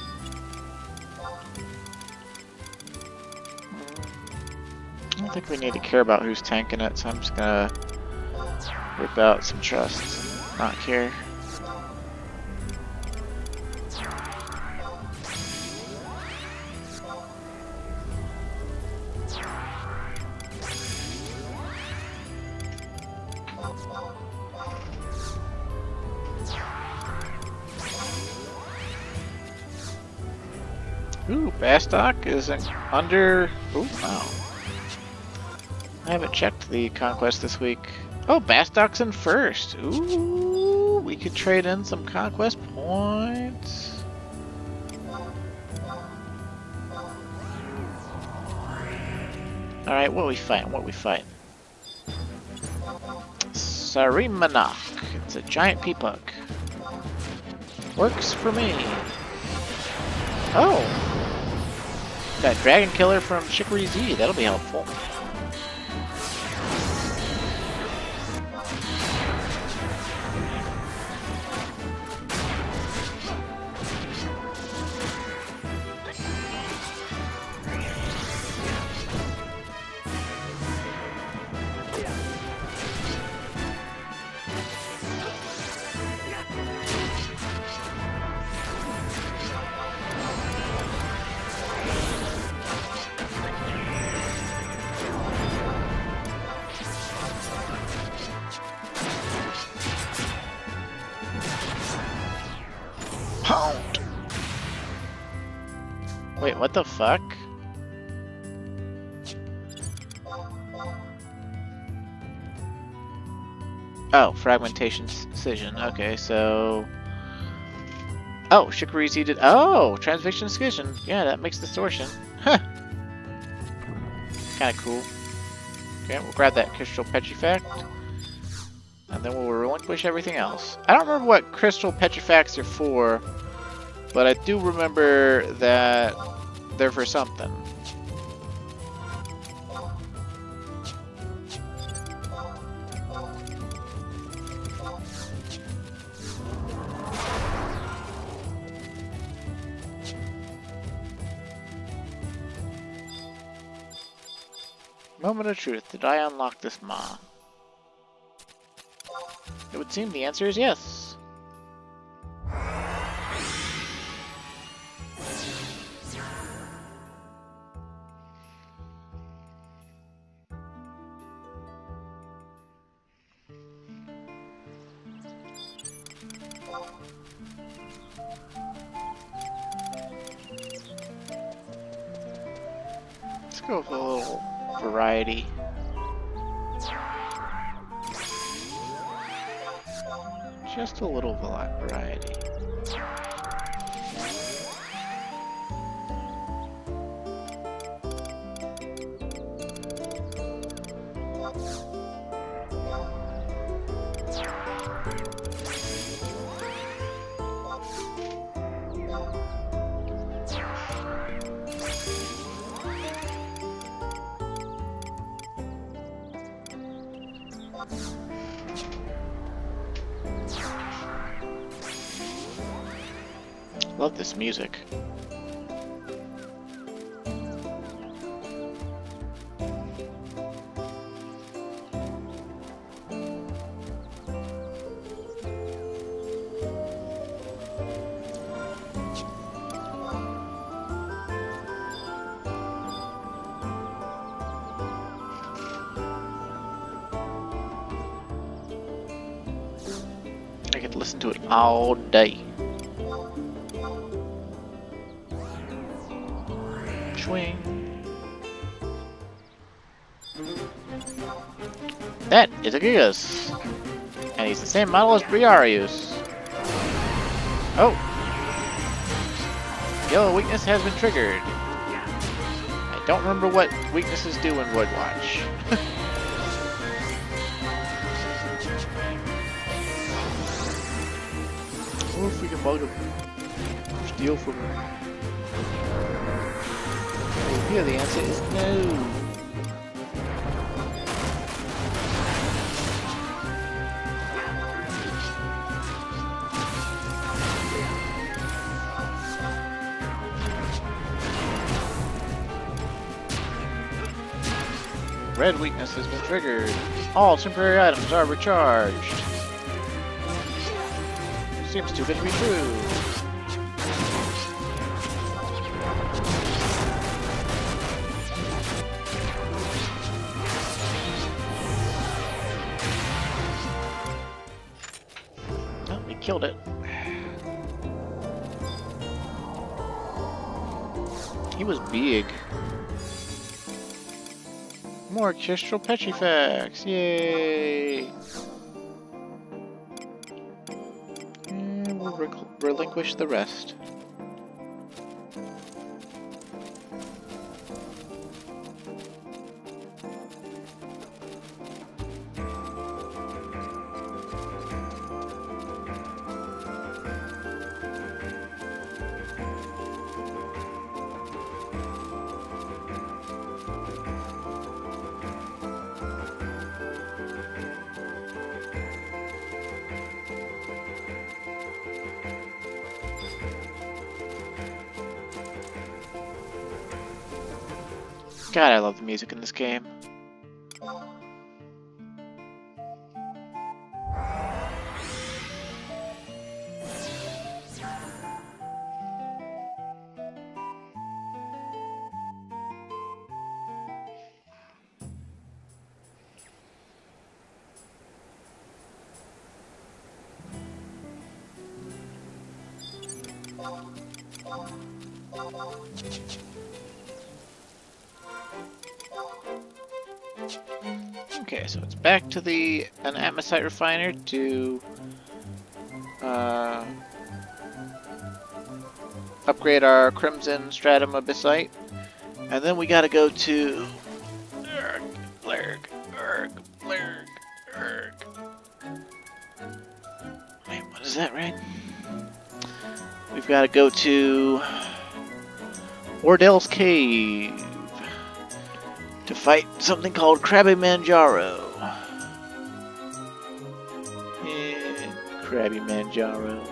S1: I don't think we need to care about who's tanking it, so I'm just gonna rip out some trusts and not care. Ooh, Bastok is under... Ooh, wow. I haven't checked the conquest this week. Oh, Bastok's in first. Ooh, we could trade in some conquest points. Alright, what we fighting? What we fighting? Sarimanok. It's a giant peapunk. Works for me. Oh! Got Dragon Killer from Chicory Z. That'll be helpful. Pound! Wait, what the fuck? Oh, fragmentation scission. Okay, so... Oh, Shikarizi did... Oh, transfixion scission. Yeah, that makes distortion. Huh. Kinda cool. Okay, we'll grab that Crystal Petrifact. And then we'll relinquish everything else. I don't remember what Crystal Petrifacts are for, but I do remember that they're for something. Moment of truth. Did I unlock this Maw? It would seem the answer is yes. Let's go with a little variety. Just a little variety. Love this music. I could listen to it all day. swing. That is a Gigas. And he's the same model as Briarius. Oh! Yellow weakness has been triggered. I don't remember what weaknesses do in Voidwatch. Or if we can bug him. Steal from him. Oh, here the answer is no. Red weakness has been triggered. All temporary items are recharged. Seems too good to be true. Oh, we killed it. He was big. More Orchestral Petrifex, yay! And we'll relinquish the rest. God, I love the music in this game. Okay, so it's back to an Atmosite refiner to upgrade our Crimson Stratum Abyssite, and then we gotta go to Wait, what is that, right? We've gotta go to Ordell's Cave to fight something called Krabby Manjaro. Yeah, Krabby Manjaro.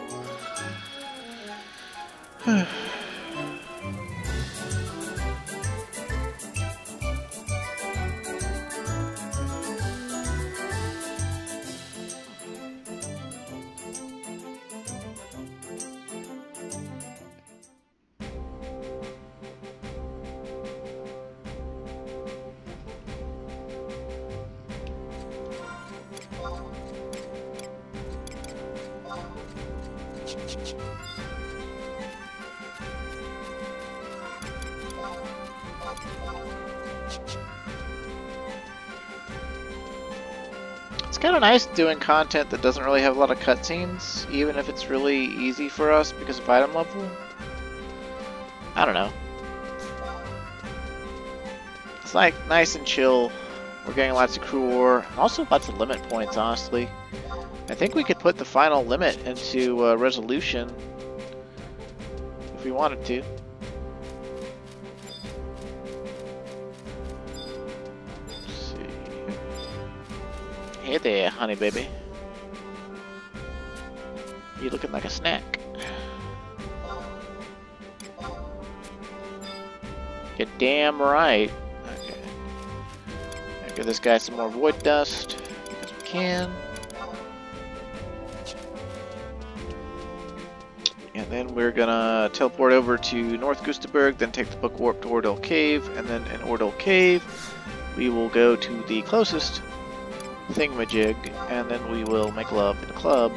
S1: It's kind of nice doing content that doesn't really have a lot of cutscenes, even if it's really easy for us because of item level. I don't know. It's like nice and chill. We're getting lots of crew ore, and also lots of limit points, honestly. I think we could put the final limit into resolution if we wanted to. Hey there, honey baby. You looking like a snack. You're damn right. Okay. I'll give this guy some more void dust because we can. And then we're gonna teleport over to North Gustaberg, then take the book warp to Ordell Cave, and then in Ordell Cave we will go to the closest thingamajig, and then we will make love in a club.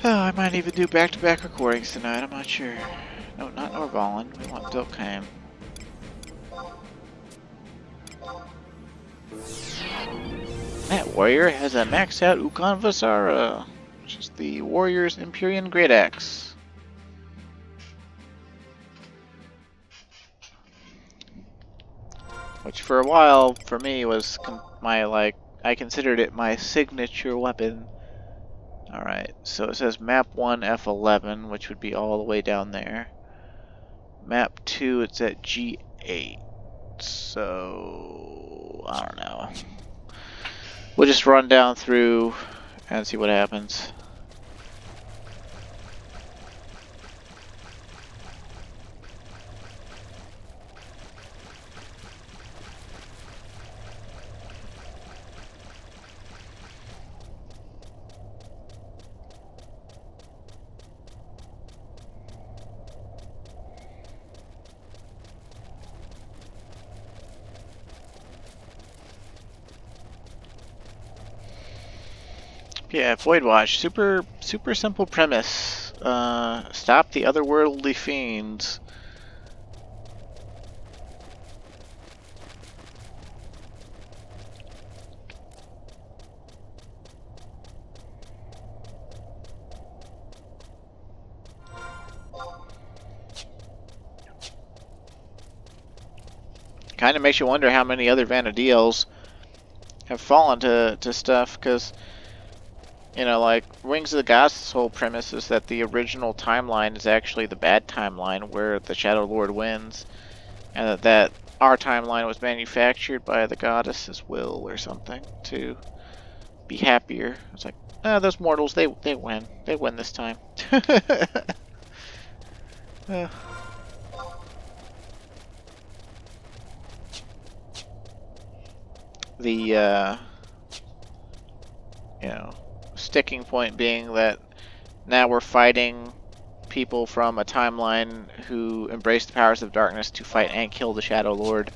S1: Oh, I might even do back-to-back recordings tonight, I'm not sure. No, not Norvallen. We want Bilkheim. That warrior has a maxed out Ukon Vasara, which is the warrior's Empyrean Great Axe. Which for a while, for me, was my, I considered it my signature weapon. Alright, so it says map 1 F11, which would be all the way down there. Map 2, it's at G8. So, I don't know. We'll just run down through and see what happens. Yeah, Voidwatch. Super simple premise. Stop the otherworldly fiends. Kind of makes you wonder how many other Vana'diels have fallen to stuff, because you know, like, Wings of the Gods' whole premise is that the original timeline is actually the bad timeline where the Shadow Lord wins, and that our timeline was manufactured by the goddess's will or something to be happier. It's like, those mortals, they win. They win this time. The, you know, sticking point being that now we're fighting people from a timeline who embrace the powers of darkness to fight and kill the Shadow Lord,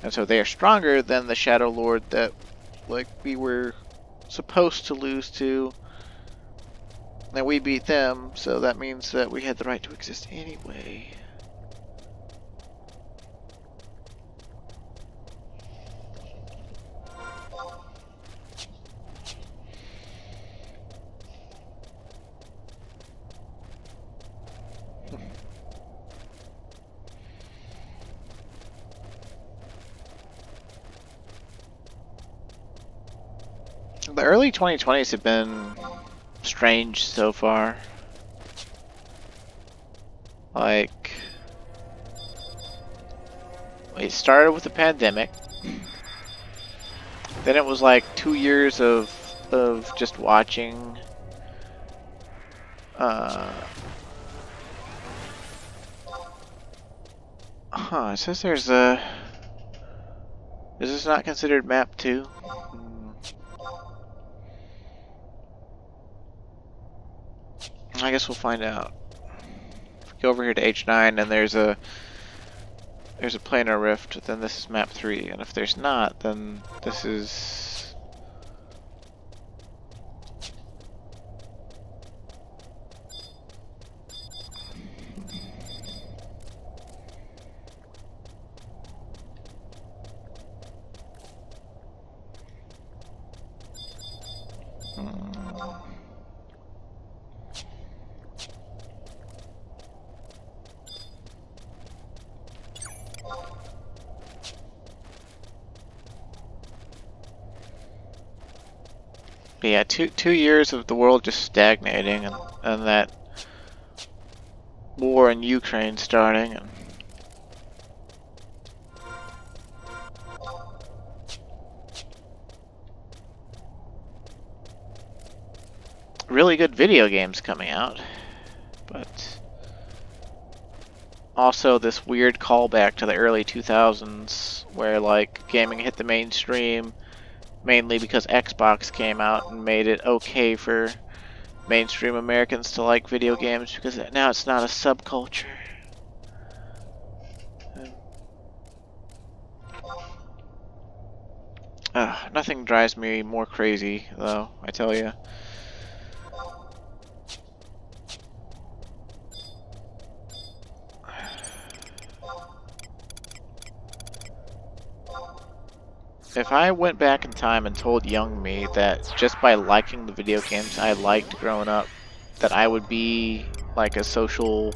S1: and so they are stronger than the Shadow Lord that, like, we were supposed to lose to, and we beat them, so that means that we had the right to exist anyway. The early 2020s have been strange so far. Like, it started with the pandemic. Then it was like 2 years of just watching it says there's a... Is this not considered map 2? I guess we'll find out. If we go over here to H9 and there's a planar rift, then this is map 3, and if there's not, then this is... But yeah, two years of the world just stagnating, and that war in Ukraine starting, and really good video games coming out, but also this weird callback to the early 2000s where, like, gaming hit the mainstream mainly because Xbox came out and made it okay for mainstream Americans to like video games, because now it's not a subculture. Nothing drives me more crazy, though, I tell you. if I went back in time and told young me that just by liking the video games I liked growing up, that I would be like a social...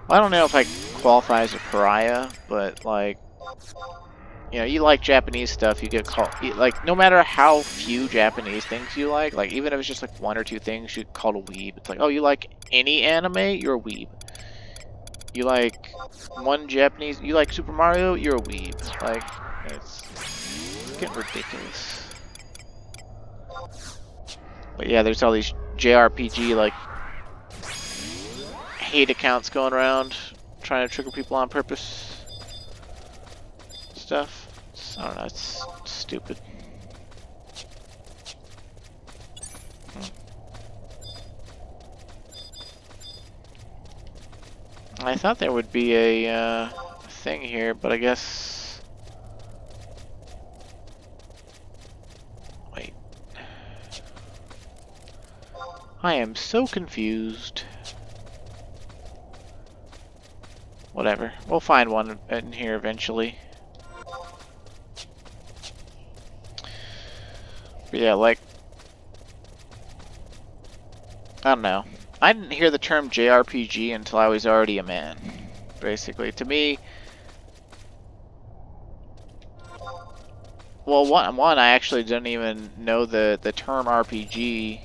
S1: Well, I don't know if I qualify as a pariah, but like, you know, you like Japanese stuff, you get called, like, no matter how few Japanese things you like even if it's just like one or two things, you get called a weeb. It's like, oh, you like any anime? You're a weeb. You like one Japanese, you like Super Mario? You're a weeb. Like, it's getting ridiculous. But yeah, there's all these JRPG, like, hate accounts going around trying to trigger people on purpose stuff. I don't know, it's stupid. I thought there would be a thing here, but I guess... Wait. I am so confused. Whatever. We'll find one in here eventually. But yeah, like... I don't know. I didn't hear the term JRPG until I was already a man. Basically, to me... Well, one I actually didn't even know the term RPG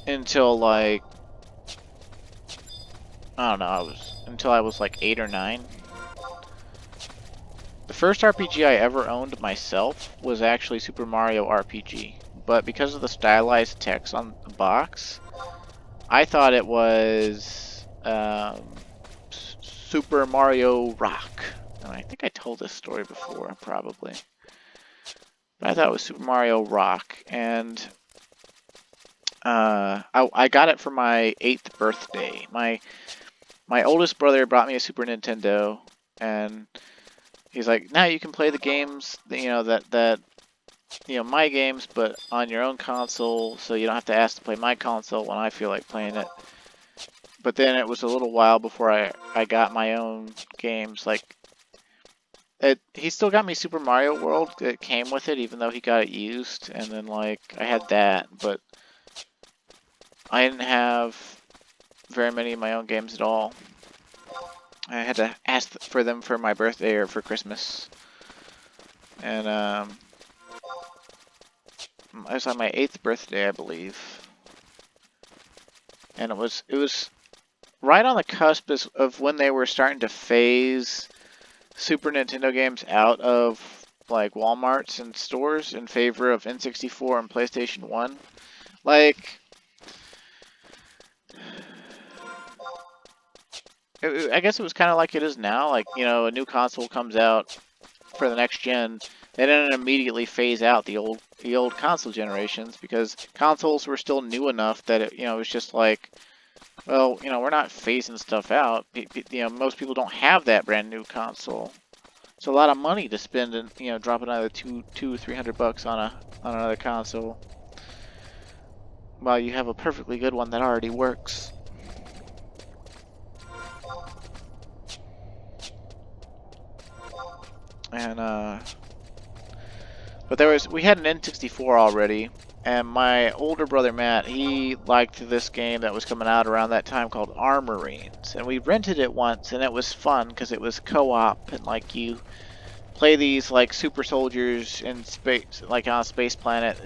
S1: until like... I don't know, until I was like 8 or 9. The first RPG I ever owned myself was actually Super Mario RPG, but because of the stylized text on the box, I thought it was Super Mario Rock. And I think I told this story before, probably. But I thought it was Super Mario Rock, and I got it for my 8th birthday. My oldest brother brought me a Super Nintendo, and he's like, now you can play the games, you know, that you know, my games, but on your own console, so you don't have to ask to play my console when I feel like playing it. But then it was a little while before I got my own games. Like, he still got me Super Mario World. It came with it, even though he got it used. And then, like, I had that, but I didn't have very many of my own games at all. I had to ask for them for my birthday or for Christmas. And it was on my 8th birthday, I believe. And it was right on the cusp of when they were starting to phase Super Nintendo games out of like Walmarts and stores in favor of N64 and PlayStation 1. Like, I guess it was kind of like it is now. Like, you know, a new console comes out for the next gen, they didn't immediately phase out the old console generations because consoles were still new enough that it, you know, it was just like, well, you know, we're not phasing stuff out. You know, most people don't have that brand new console. It's a lot of money to spend, and you know, drop another $200-300 on another console, while you have a perfectly good one that already works. And but we had an N64 already, and my older brother Matt, he liked this game that was coming out around that time called Armorines, and we rented it once, and it was fun because it was co-op, and like you play these like super soldiers in space, like on a space planet.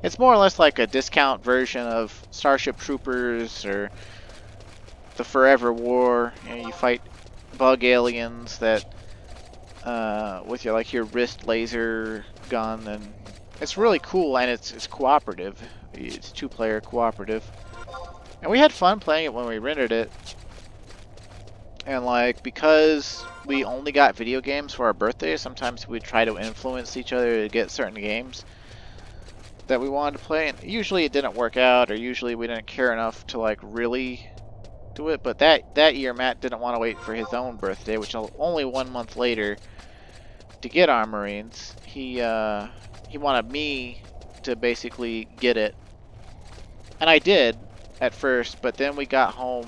S1: It's more or less like a discount version of Starship Troopers or the Forever War. You know, you fight bug aliens that with your wrist laser gun, and it's really cool, and it's cooperative. It's 2-player cooperative, and we had fun playing it when we rented it. And like, because we only got video games for our birthday, sometimes we'd try to influence each other to get certain games that we wanted to play, and usually it didn't work out, or usually we didn't care enough to like really do it. But that year Matt didn't want to wait for his own birthday, which only 1 month later, to get Armorines. He wanted me to basically get it, and I did at first, but then we got home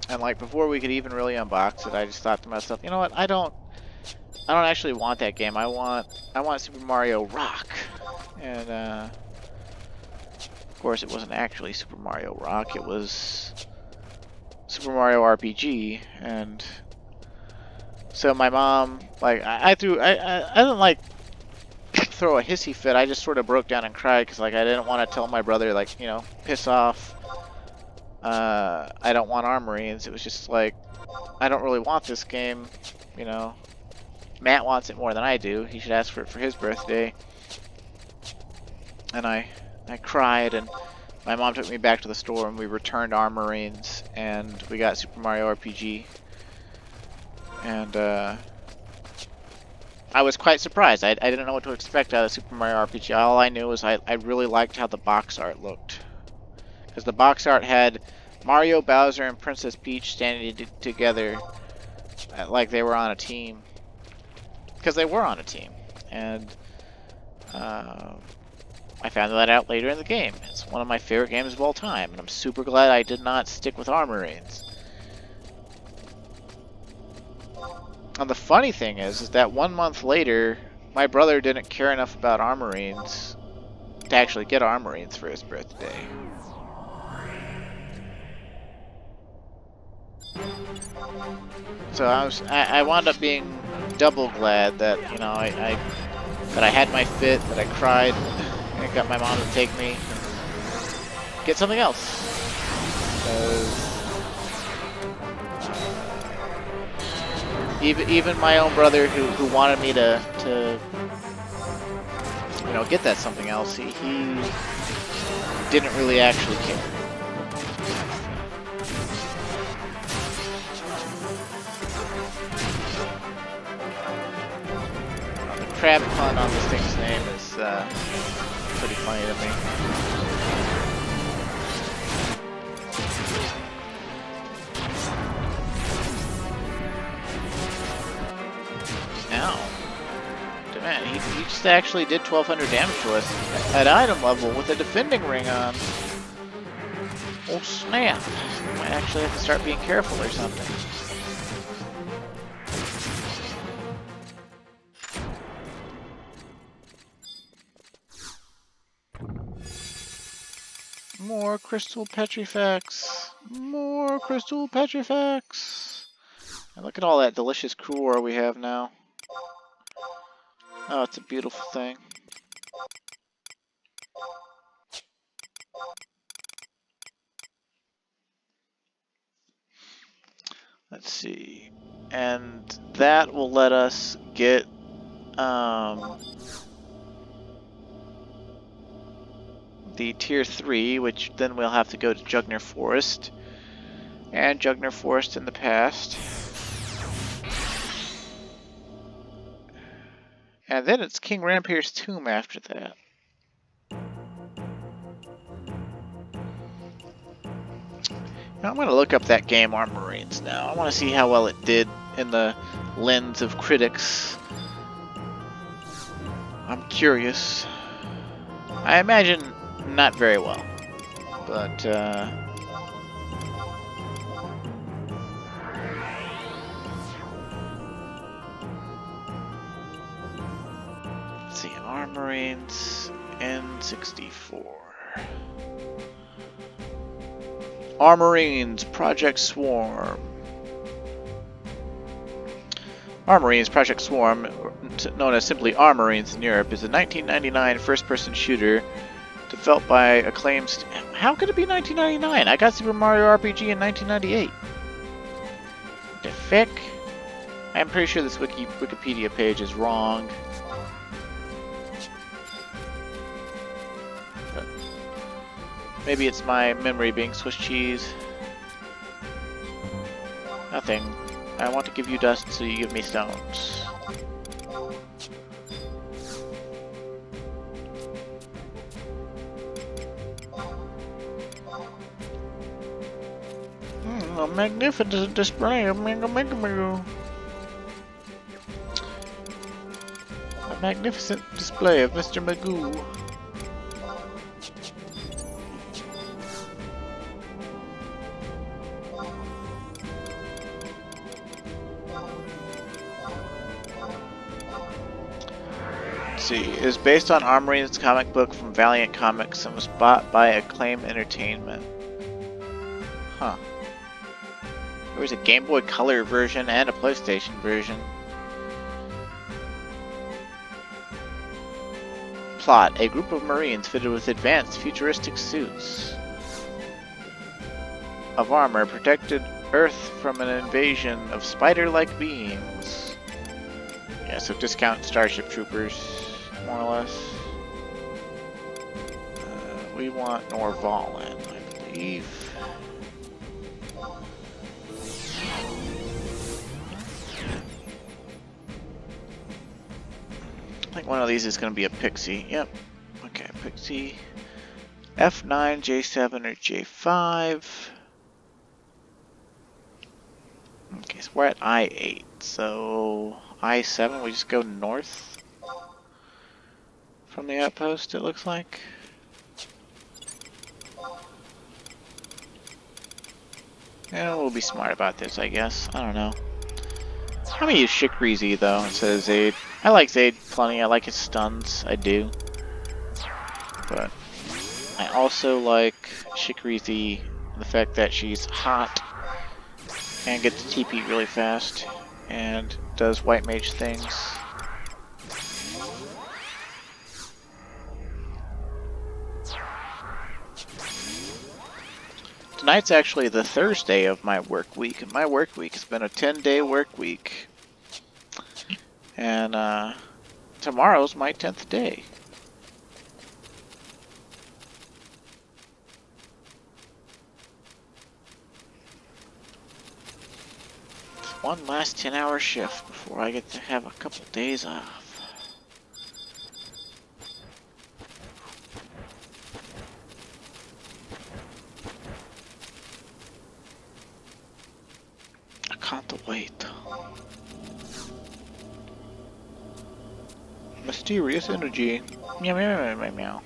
S1: And like before we could even really unbox it, I just thought to myself, you know what? I don't actually want that game. I want Super Mario Rock. And of course, it wasn't actually Super Mario Rock. It was Super Mario RPG. And so my mom, like, I didn't like throw a hissy fit. I just sort of broke down and cried because like I didn't want to tell my brother, like, you know, piss off. I don't want Armorines. It was just like, I don't really want this game, you know. Matt wants it more than I do. He should ask for it for his birthday. And I cried, and my mom took me back to the store, and we returned Armorines, and we got Super Mario RPG. And I was quite surprised. I didn't know what to expect out of Super Mario RPG. All I knew was I really liked how the box art looked. Because the box art had Mario, Bowser, and Princess Peach standing together like they were on a team. Because they were on a team. And I found that out later in the game. It's one of my favorite games of all time. And I'm super glad I did not stick with Armorines. And the funny thing is that 1 month later, my brother didn't care enough about Armorines to actually get Armorines for his birthday. So I wound up being double glad that, you know, that I had my fit, that I cried, and got my mom to take me, get something else. Even my own brother, who wanted me to you know, get that something else, he didn't really actually care. Crab pun on this thing's name is pretty funny to me. Ow. Man, he just actually did 1200 damage to us at item level with a defending ring on. Oh snap. Might actually have to start being careful or something. More crystal petrifacts. More crystal petrifacts. And look at all that delicious core we have now. Oh, it's a beautiful thing. Let's see. And that will let us get the tier 3, which then we'll have to go to Jugner Forest. And Jugner Forest in the past. And then it's King Rampire's tomb after that. Now I'm going to look up that game Armorines now. I want to see how well it did in the lens of critics. I'm curious. I imagine not very well, but let's see, Armorines N64. Armorines Project Swarm. Armorines Project Swarm, known as simply Armorines in Europe, is a 1999 first-person shooter developed by acclaimed... How could it be 1999? I got Super Mario RPG in 1998. The frick? I'm pretty sure this Wikipedia page is wrong. But maybe it's my memory being Swiss cheese. Nothing. I want to give you dust, so you give me stones. A magnificent display of Mega Magoo. A magnificent display of Mr. Magoo. see. It is based on Armory's comic book from Valiant Comics and was bought by Acclaim Entertainment. Huh. There was a Game Boy Color version and a PlayStation version. Plot: a group of Marines fitted with advanced futuristic suits of armor protected Earth from an invasion of spider-like beings. Yeah, so discount Starship Troopers, more or less. We want Norvalen, I believe. I think one of these is going to be a Pixie. Yep. Okay, Pixie. F9, J7, or J5. Okay, so we're at I8. So I7, we just go north from the outpost, it looks like. Yeah, we'll be smart about this, I guess. I don't know. I'm gonna use Shikrizi though instead of Zaid. I like Zaid plenty. I like his stuns. I do. But I also like Shikrizi, the fact that she's hot and gets TP really fast and does white mage things. Tonight's actually the Thursday of my work week, and my work week has been a 10-day work week. And tomorrow's my 10th day. It's one last 10-hour shift before I get to have a couple days off. I can't wait. Mysterious energy. Meow meow meow meow meow.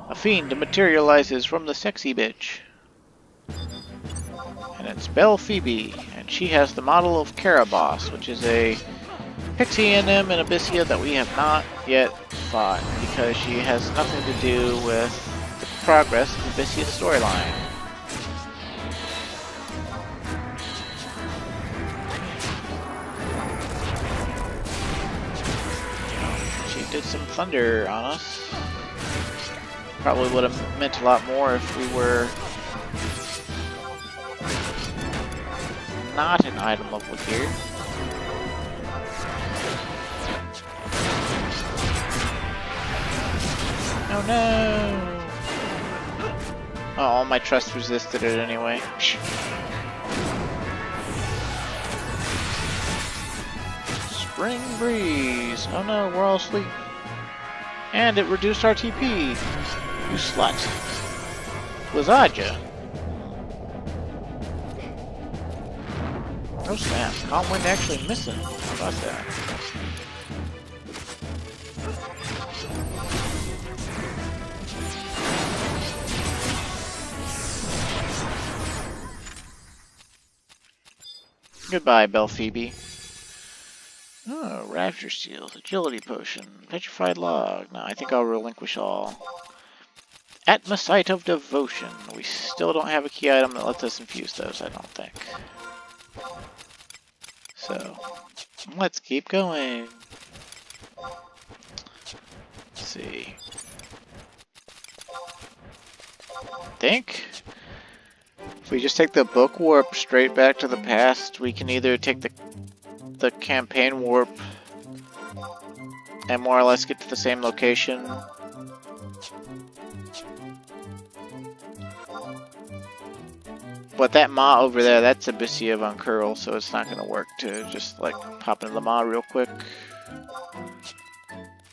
S1: A fiend materializes from the sexy bitch. And it's Belle Phoebe, and she has the model of Caraboss, which is a Pixie NM in Abyssia that we have not yet fought, because she has nothing to do with the progress of the Abyssia storyline. Did some thunder on us. Probably would have meant a lot more if we were not an item level here. Oh no! Oh, all my trust resisted it anyway. Spring breeze! Oh no, we're all asleep. And it reduced our TP. You slut. Lazaja. Oh snap. Calm wind actually missing. How about that? Goodbye, Belle Phoebe. Oh, Rapture Seals, Agility Potion, Petrified Log. No, I think I'll relinquish all. Atmosite of Devotion. We still don't have a key item that lets us infuse those, I don't think. So, let's keep going. Let's see. I think if we just take the book warp straight back to the past, we can either take the campaign warp and more or less get to the same location. But that Ma over there, that's Abyssia Von Curl, so it's not going to work to just like pop into the Ma real quick.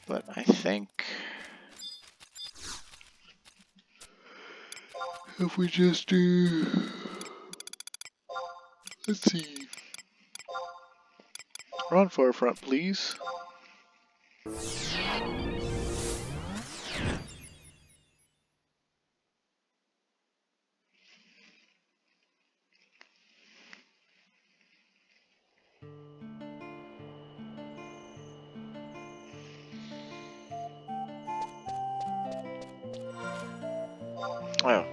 S1: But I think if we just do, let's see. Run forefront, please. Oh,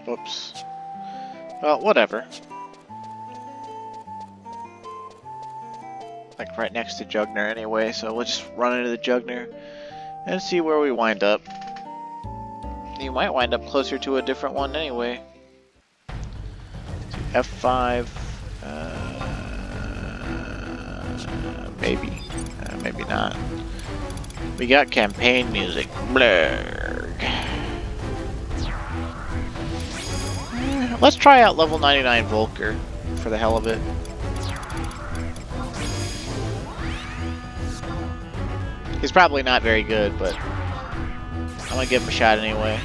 S1: whoops. Well, whatever. Like right next to Jugner anyway, so we'll just run into the Jugner and see where we wind up. You might wind up closer to a different one anyway. F5. Maybe. Maybe not. We got campaign music. Blurg. Let's try out level 99 Volker for the hell of it. He's probably not very good, but I'm gonna give him a shot anyway.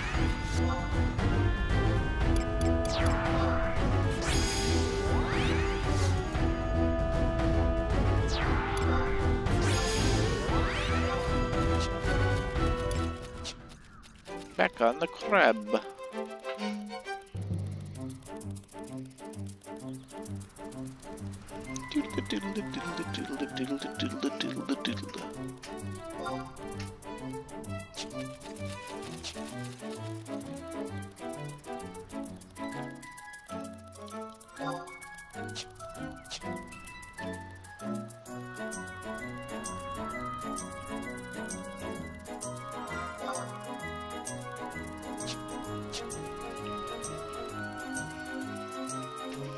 S1: Back on the crab.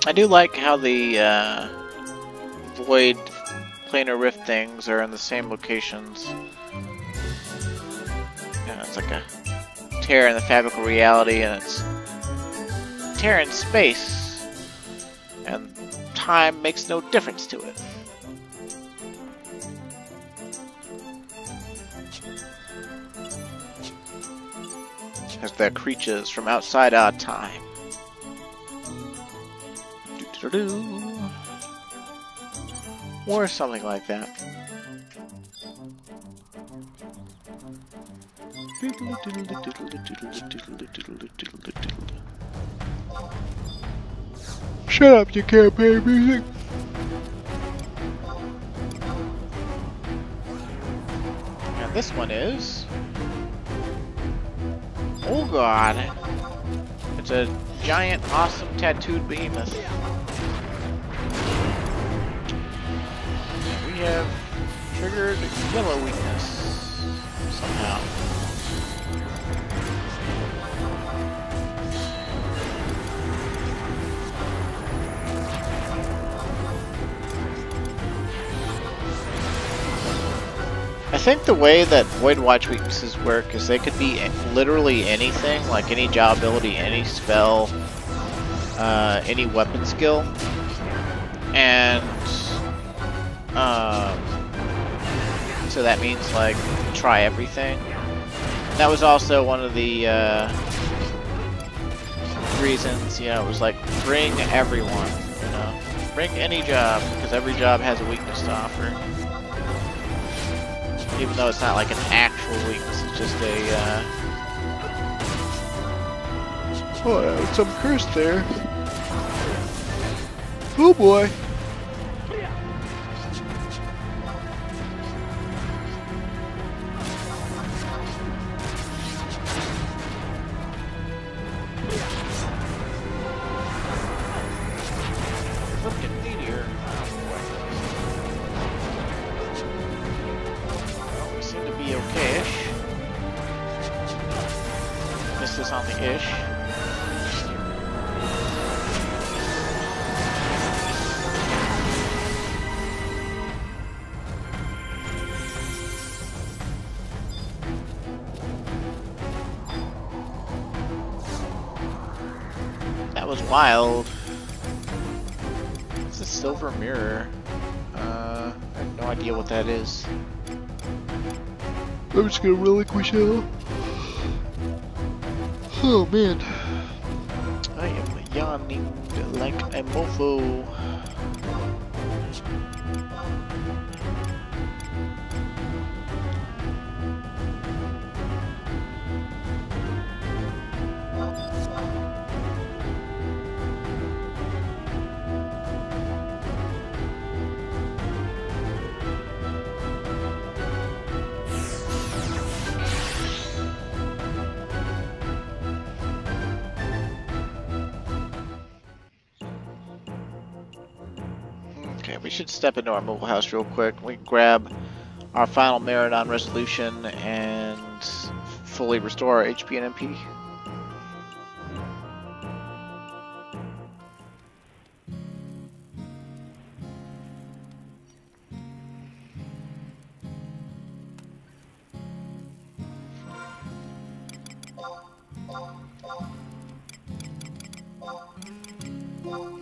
S1: I do like how the Void planar rift things are in the same locations. Yeah, it's like a tear in the fabric of reality, and it's tear in space, and time makes no difference to it. Because they're creatures from outside our time. Or something like that. Shut up, you campaign music! And this one is... Oh god! It's a giant, awesome, tattooed behemoth. We have triggered yellow weakness somehow. I think the way that Voidwatch weaknesses work is they could be literally anything, like any job ability, any spell, any weapon skill, and so that means like try everything. That was also one of the reasons, you know, it was like bring everyone, you know, bring any job, because every job has a weakness to offer. Even though it's not like an actual weakness, it's just a oh, some curse there. Oh boy. That was wild. It's a silver mirror. I have no idea what that is. I'm just gonna relinquish it. Oh man. I am yawning like a mofo. we should step into our mobile house real quick. We can grab our final merit on resolution and fully restore our HP and MP.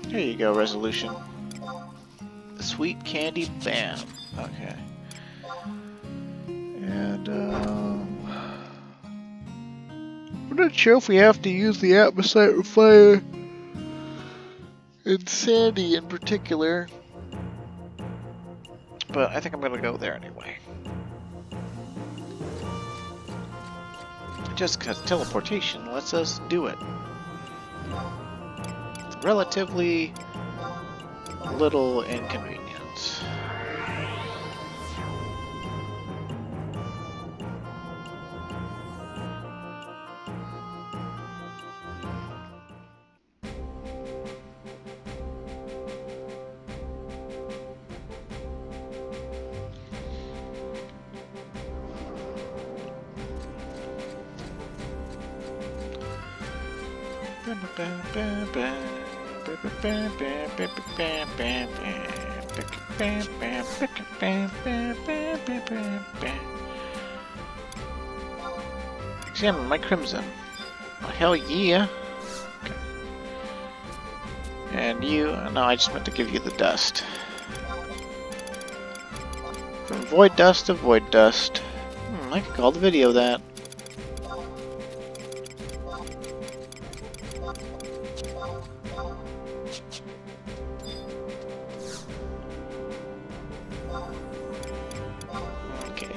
S1: Here you go, resolution. Sweet candy bam. Okay. And I'm not sure if we have to use the atmosphere fire and Sandy in particular, but I think I'm gonna go there anyway. Just because teleportation lets us do it. Relatively little inconvenience. Examine my crimson. Oh, hell yeah. Okay. And you, no, I just meant to give you the dust. From void dust to void dust. I could call the video that.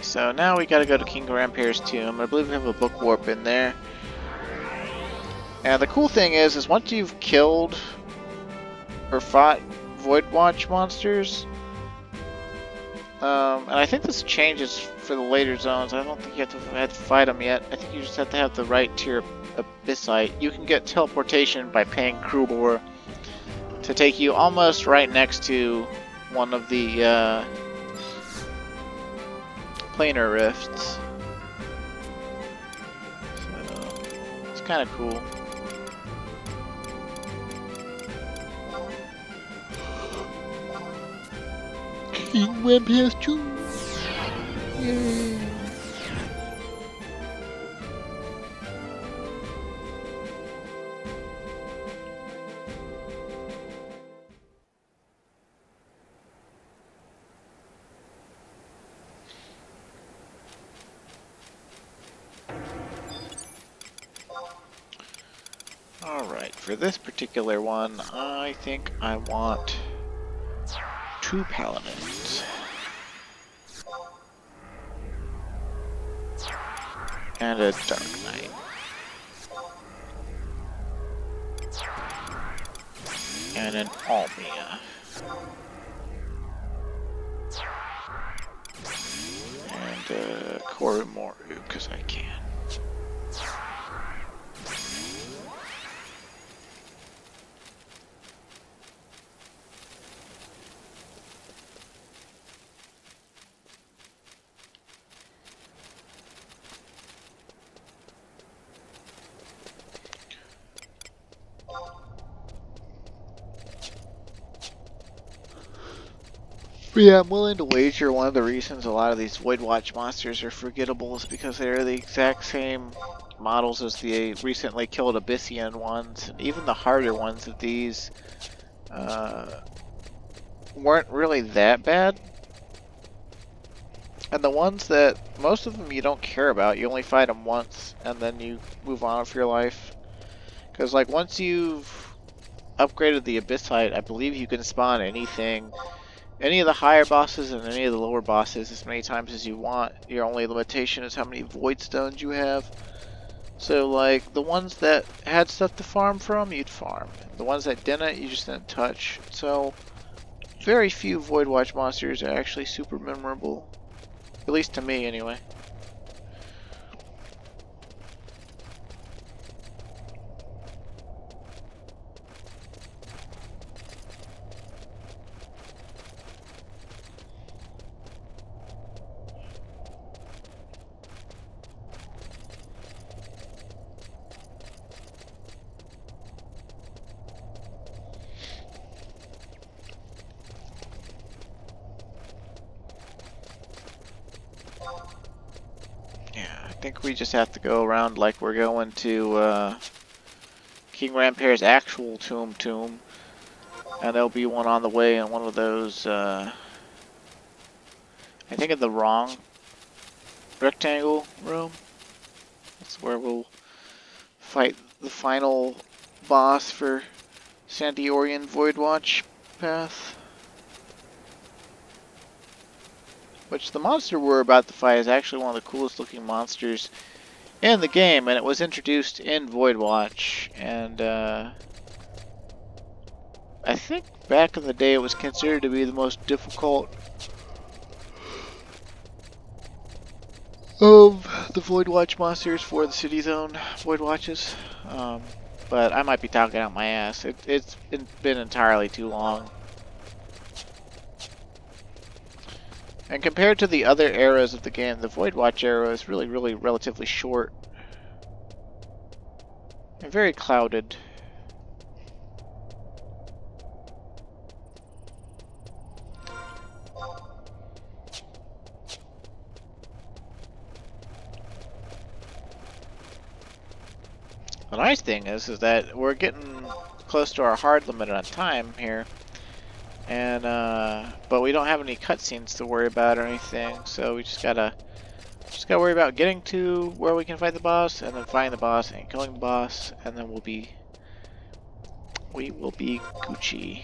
S1: So now we gotta go to King Rampire's tomb. I believe we have a book warp in there. And the cool thing is once you've killed or fought Voidwatch monsters, and I think this changes for the later zones. I don't think you have to fight them yet. I think you just have to have the right tier abyssite. You can get teleportation by paying Krubor to take you almost right next to one of the planar rifts. So it's kind of cool. King Rampire's tomb. Yay! Alright, for this particular one, I think I want 2 paladins. And a dark knight. And an Almia. And a Koromoru, because I can. But yeah, I'm willing to wager one of the reasons a lot of these Voidwatch monsters are forgettable is because they're the exact same models as the recently killed Abyssian ones, and even the harder ones of these weren't really that bad. And the ones that, most of them you don't care about, you only fight them once, and then you move on with your life. Because like once you've upgraded the Abyssite, I believe you can spawn anything. Any of the higher bosses and any of the lower bosses as many times as you want. Your only limitation is how many void stones you have. So like the ones that had stuff to farm from, you'd farm. The ones that didn't, you just didn't touch. So very few Voidwatch monsters are actually super memorable. At least to me anyway. think we just have to go around like we're going to King Rampere's actual tomb. And there'll be one on the way in one of those, I think in the wrong rectangle room. That's where we'll fight the final boss for Santiorian Voidwatch path. Which the monster we're about to fight is actually one of the coolest looking monsters in the game, and it was introduced in Voidwatch, and I think back in the day it was considered to be the most difficult of the Voidwatch monsters for the City Zone Voidwatches. But I might be talking out my ass. It's been entirely too long. And compared to the other eras of the game, the Voidwatch era is really relatively short. And very clouded. The nice thing is that we're getting close to our hard limit on time here, and but we don't have any cutscenes to worry about or anything, so we just gotta worry about getting to where we can fight the boss, and then fighting the boss and killing the boss, and then we will be Gucci.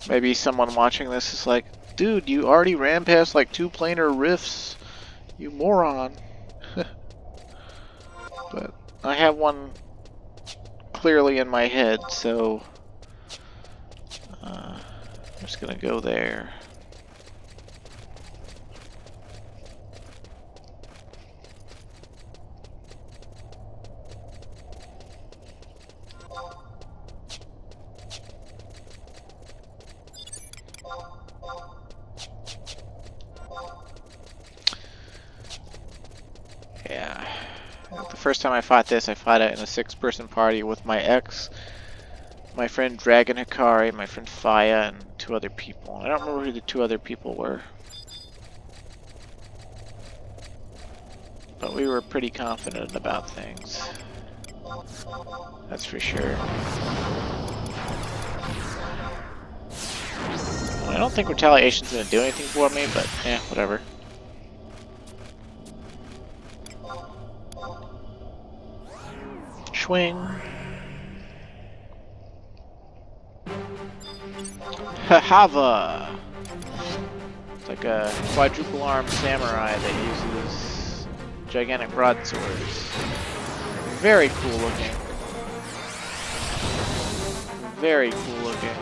S1: Maybe someone watching this is like, dude, you already ran past like 2 planar rifts, you moron. But I have one clearly in my head, so I'm just gonna go there. Yeah. The first time I fought this, I fought it in a 6-person party with my ex, my friend Dragon Hikari, my friend Faya, and 2 other people. I don't remember who the 2 other people were. But we were pretty confident about things. That's for sure. I don't think retaliation's gonna do anything for me, but yeah, whatever. Swing. Hava. It's like a quadruple armed samurai that uses gigantic broadswords. Very cool looking. Very cool looking.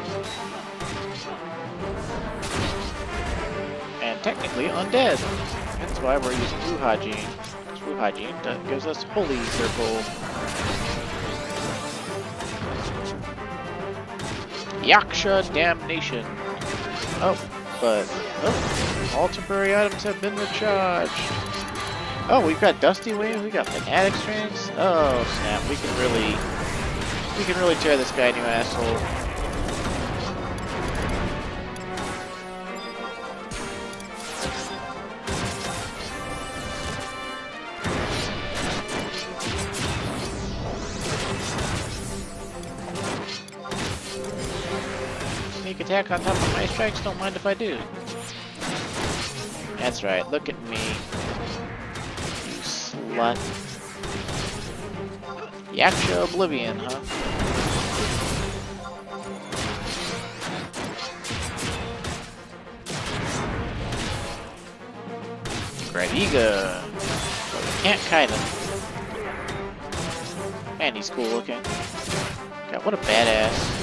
S1: And technically undead. That's why we're using Wuhajin. Wuhajin gives us Holy Circle. Yaksha Damnation. Oh, but all temporary items have been recharged. Oh, we've got Dusty Wings, we got Fanatic Strings. Oh snap, we can really tear this guy a new asshole. Attack on top of my strikes, don't mind if I do. That's right, look at me. You slut. Yaksha Oblivion, huh? Gradiga. But we can't kite him. Man, he's cool looking. God, what a badass.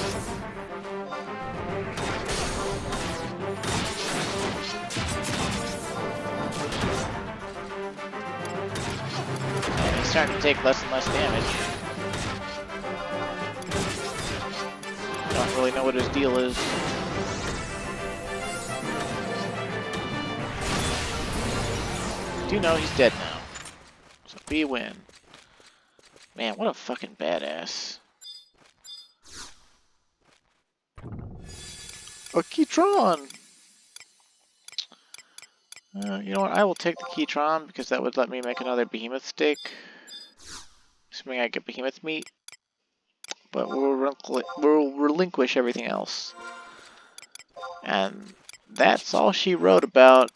S1: Starting to take less and less damage. Don't really know what his deal is. Do know he's dead now. So we win. Man, what a fucking badass. Akitron! You know what? I will take the Keytron because that would let me make another behemoth steak. Assuming I get behemoth meat. But we'll relinquish everything else. And that's all she wrote about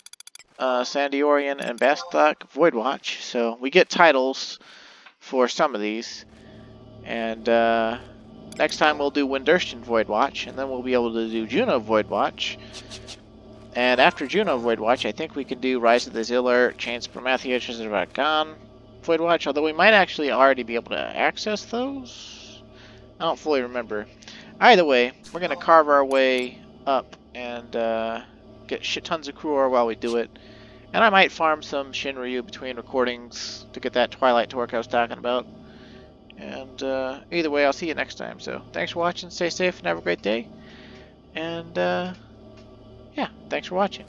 S1: Sandiorian and Bastok Voidwatch. So we get titles for some of these. And next time we'll do Winderstian Voidwatch. And then we'll be able to do Juno Voidwatch. And after Juno Voidwatch, I think we can do Rise of the Ziller, Chains of Prometheus, Shizaragan Voidwatch. Although we might actually already be able to access those. I don't fully remember. Either way, we're going to carve our way up and get shit tons of crew ore while we do it. And I might farm some Shinryu between recordings to get that Twilight Torque I was talking about. And either way, I'll see you next time. So thanks for watching, stay safe, and have a great day. And yeah, thanks for watching.